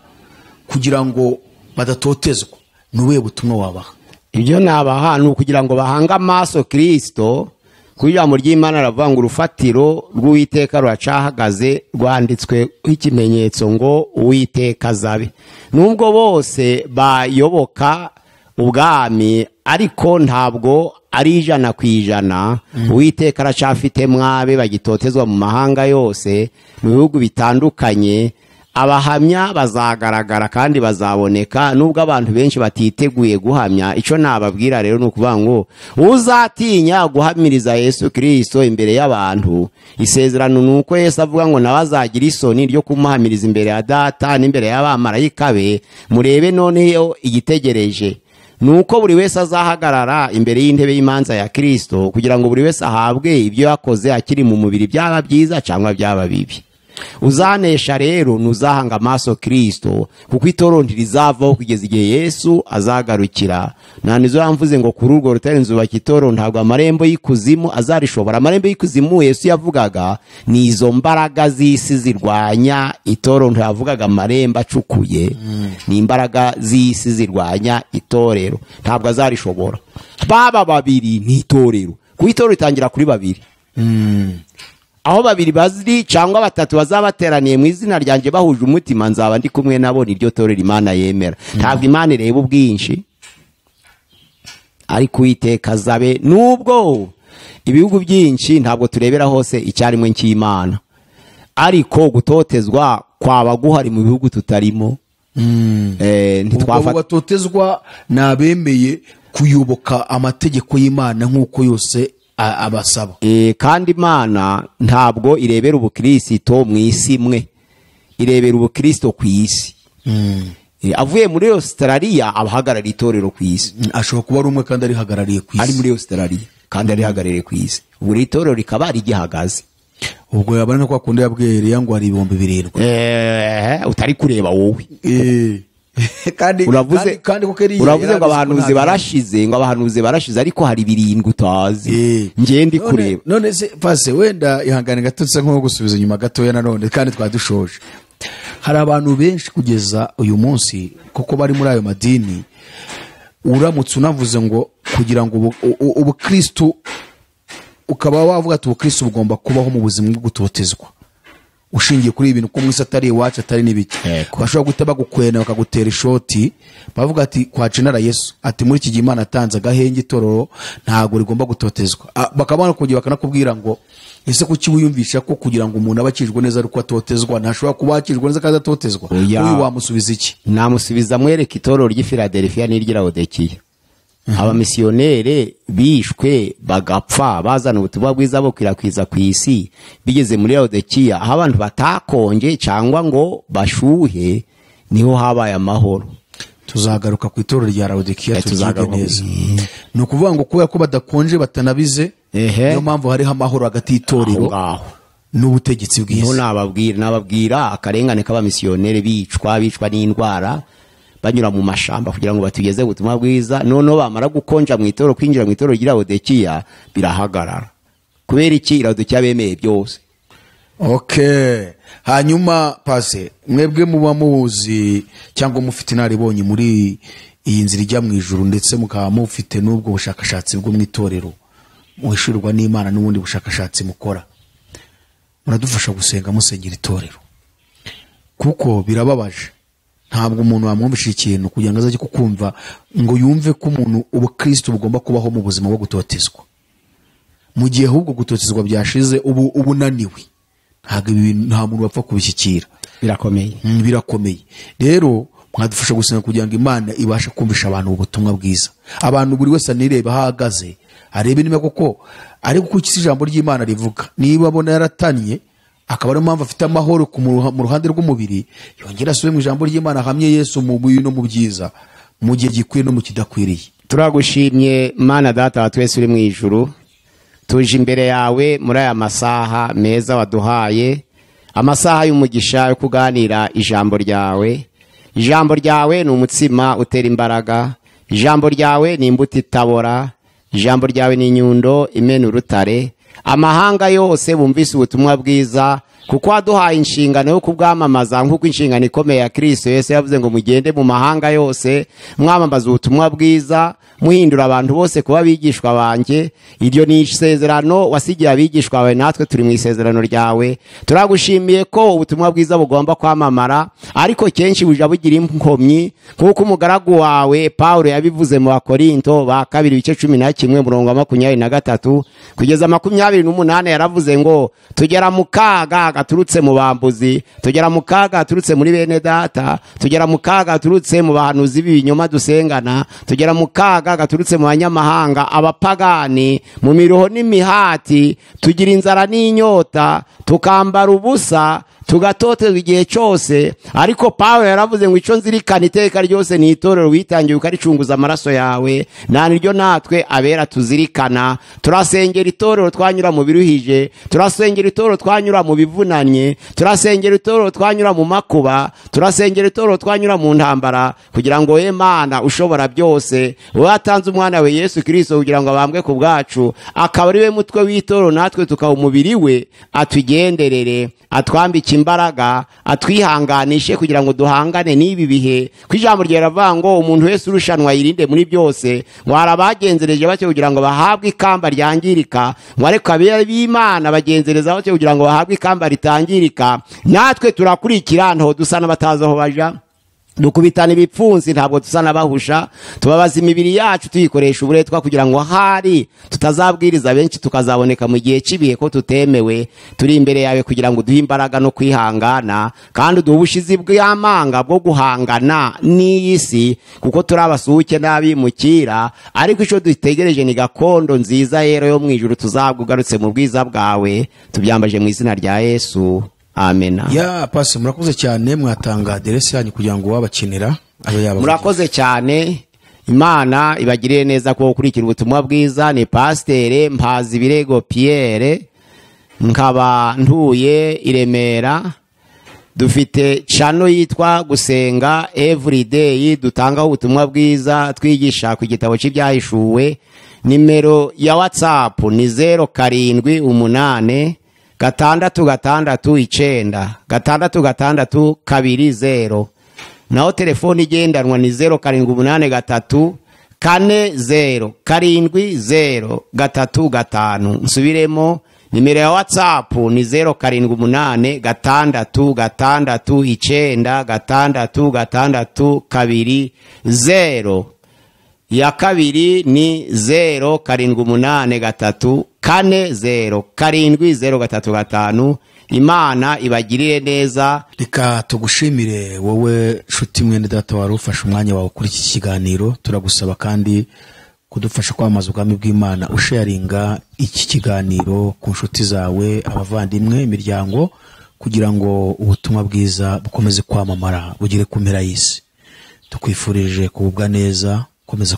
kugira ngo badatotezwa. Ni ubuhe butumwa wabaha? Ibyo nabaha ni ukugira ngo bahange amaso Kristo, ku ijambo ry'Imana aravuga ngo urufatiro rw'Uwiteka ruracahagaze, rwanditswe ikimenyetso ngo Uwiteka azabe. Nubwo bose bayoboka ubwami ariko ntabwo ari 100%, Uwiteka aracafite mwabe bagitotezwa mu mahanga yose, mu bihugu bitandukanye. Abahamya bazagaragara kandi bazaboneka, nubwo abantu benshi batiteguye guhamya. Ico nababwira rero nukuvuga ngo uzatinya guhamiriza Yesu Kristo imbere y'abantu, isezerano nuko Yesu avuga ngo nabazagira isoni ryo kumuhamiriza imbere ya Data n'imbere y'abamarayika be. Murebe noneho igitegereje nuko buri wese azahagarara imbere y'intebe y'imanza ya Kristo, kugira ngo buri wese ahabwe ibyo yakoze akiri mu mubiri, byaba byiza cyangwa byaba bibi. Uzanesha rero nuzahanga amaso Kristo, kuko itorero ntirizavaho kugeza igihe Yesu azagarukira. Nanizo yamvuze ngo kuri urwo rutare nzubaka itorero, ntabwo amarembo y'ikuzimu azarishobora. Amarembo y'ikuzimu Yesu yavugaga ni izo mbaraga z'isi zirwanya itorero, ntiyavugaga amarembo acukuye. Ni imbaraga z'isi zirwanya itorero, ntabwo azarishobora. Baba babiri ni itorero, ku itorero itangira kuri babiri. Aho babiri baziri cyangwa batatu bazabateraniye mu izina ryanje bahuje umutima, nzaba ndi kumwe nabo. Niryo torero Imana yemera. Ntabwo Imana ireba ubwinshi, ariko Uwiteka azabe. Nubwo ibihugu byinshi ntabwo turebera hose icyarimwe cy'Imana, ariko gutotezwa kwaba guhari mu bihugu tutarimo. Ntitwafata batotezwa nabemeye kuyoboka amategeko y'Imana nk'uko yose abasaba. Kandi Imana ntabwo irebera ubukristo mu isi imwe, irebera ubukristo ku isi. Avuye muri Australia abahagarariye itorero ku isi, ashobora kuba ari umwe kandi arihagarariye ku isi, ari muri Australia kandi arihagarariye ku isi, ubwo itorero rikaba rigihagaze. Ubwo yabana ko akunda yabwiriye ngo ari 7,000 utari kureba wowe. kandi uravuze ngo abahanuzi barashize, ngo abahanuzi barashize, ariko hari 7 utazi. Ngiye ndi kureba. None se Pase, wenda ihangane gatutse nko gusubiza inyuma gatoya nanone, kandi twadushoje. Hari abantu benshi kugeza uyu munsi kuko bari muri ayo madini, uramutse unavuze ngo kugira ngo ubukristo, ukaba wavuga ati ubukristo bugomba kubaho mu buzima bwo gutotezwa, ushingiye kuri ibintu ko mwisi atari iwacu atari n'ibiki. Bashobora guhita bagukwena bakagutera ishoti, bavuga ati kwacinara Yesu ati muri iki gihe Imana atanze agahenge itorero ntago rigomba gutotezwa. Bakabana kugira bakanakubwira ngo ese kuki wiyumvisha ko kugira ngo umuntu abakijwe neza ariko atotezwa, ntashobora kubakijwe neza kandi atotezwa? Uyu wamusubiza iki? Namusubiza mwereka itorero ry'i Philadelphia n'iryi Laodikiya. abamisiyonere bishwe bagapfa bazana ubutumwa bwiza bukwirakwiza ku isi bigeze muri Laodikiya aho abantu batakonje cyangwa ngo bashuhe niho habaye amahoro. Tuzagaruka ku itorero rya Laodikiya tuzaga neza. Ni ukuvuga ngo kubera ko badakonje batanabize niyo mpamvu hariho amahoro hagati y'itorero n'ubutegetsi bw'isi. Niho nababwira akarengane k'abamisiyonere bicwa n'indwara banyura mu mashamba kugira ngo batugeze ubutumwa bwiza, noneho bamara gukonja mu itorero kwinjira mu itorero rya Laodikiya birahagarara. Kubera iki? Laodikiya bemeye byose. Okay. Hanyuma pase mwebwe muba muzi cyangwa mufite inaribonye muri iyi nzira ijya mu ijuru ndetse mukaba mufite n'ubwo bushakashatsi bwo mu itorero muhishurirwa n'Imana n'ubundi bushakashatsi mukora, muradufasha gusenga musengera itorero kuko birababaje. Ntabwo umuntu wamwumvisha ikintu kugira ngo azaje kukumva ngo yumve ko umuntu ubukristo bugomba kubaho mu buzima bwo gutotezwa, mu gihe ahubwo gutotezwa byashize ubu naniwe. Nta muntu wapfa kubishyikira. Birakomeye. Rero mwadufasha gusenga kugira ngo Imana ibashe kumvisha abantu ubutumwa bwiza. Abantu buri wese anireba ahagaze arebe niba koko ari gukurikiza ijambo ry'Imana rivuga. Niba abona yaratanye akaba ari mpamvu afite amahoro mu ruhande rw'umubiri, yongera asubire mu ijambo ry'Imana hamye Yesu mu buyi no mu byiza mu gihe gikwiye no mu kidakwiriye. Turagushimye Mana Data wa twese uri mu ijuru, tuje imbere yawe muri aya masaha meza waduhaye, amasaha y'umugisha yo kuganira ijambo ryawe. Ijambo ryawe ni umutsima utera imbaraga, ijambo ryawe ni imbuto itabora, ijambo ryawe ni inyundo imena urutare. Amahanga yose bumvise ubutumwa bwiza kuko waduhaye inshingano yo kubwamamaza nk'uko inshingano ikomeye ya Kristo Yesu yavuze ngo mugende mu mahanga yose mwamamaza ubutumwa bwiza muhindura abantu bose kuba bigishwa banjye. Iryo ni isezerano wasigiye abigishwa bawe, natwe turi mu isezerano ryawe. Turagushimiye ko ubutumwa bwiza bugomba kwamamara, ariko kenshi buja bugira inkomyi kuko umugaragu wawe Paulo yabivuze mu Bakorinto ba 2:11-23 kugeza 28 yaravuze ngo tugera mu kaga gaturutse mu bambuzi, tugera mu kaga gaturutse muri bene data, tugera mu kaga gaturutse mu bahanuzi b'ibinyoma dusengana, tugera mu kaga gaturutse mu banyamahanga abapagani, mu miruho n'imihati, tugira inzara n'inyota, tukambara ubusa, tugatotezwa igihe cyose. Ariko Paulo yaravuze ngo ico nzirikana iteka ryose ni itorero witangiye ukaricunguza amaraso yawe, niryo natwe abera tuzirikana. Turasengera itorero twanyura mu biruhije, turasengera itorero twanyura mu bivunanye, turasengera itorero twanyura mu makuba, turasengera itorero twanyura mu ntambara, kugira ngo Imana ushobora byose watanze umwana we Yesu Kristo kugira ngo abambwe ku bwacu, akaba ari we mutwe w'itorero, natwe tukaba umubiri we. Atugenderere, atwambike imbaraga, atwihanganishe kugira ngo duhangane n'ibi bihe. Kwijambo rye ravuga ngo umuntu wese urushanwa yirinde muri byose, ngo arabagenzereje bacyo kugira ngo bahabwe ikamba ryangirika, ngo ariko ab'Imana bagenzereza bacyo kugira ngo bahabwe ikamba ritangirika. Natwe turakurikira nto dusa n'abatazi aho baja, dukubitana ibipfunsi ntabwo dusa n'abahusha, tubabaza imibiri yacu tuyikoresha uburetwa kugira ngo hari tutazabwiriza benshi tukazaboneka mu gihe cy'ibihe ko tutemewe. Turi imbere yawe kugira ngo duhe imbaraga no kwihangana, kandi uduhe ubushizi bw'amanga bwo guhangana n'iyi si, kuko turi abasuhuke n'abimukira, ariko icyo dutegereje ni gakondo nziza yero yo mu ijuru tuzabwa ugarutse mu bwiza bwawe. Tubyambaje mu izina rya Yesu, amena. Ya pasi murakoze cyane, mwatanga aderesi yanyu kugira ngo wabakenera abe yaba. Murakoze cyane, Imana ibagirire neza ko ukurikira ubutumwa bwiza. Ni Pasteur Mpazibirego Pierre, nkaba ntuye i Remera. Dufite channel yitwa Gusenga Everyday, dutanga ubutumwa bwiza twigisha ku gitabo cy'ibyahishuwe. Nimero ya WhatsApp ni 078 669 naho telefoni igendanwa ni 0783 407035. Nsubiremo, nimero ya WhatsApp ni 0786696620. Ya kabiri ni 0783407035. Imana ibagirire neza. Reka tugushimire wowe nshuti mwene data wari ufashe umwanya wawe kuri iki kiganiro. Turagusaba kandi kudufasha kwamamaza ubwami bw'Imana, usharinga iki kiganiro ku nshuti zawe, abavandimwe, imiryango, kugira ngo ubutumwa bwiza bukomeze kwamamara bugere ku mpera y'isi. Tukwifurije kububwa neza, komeza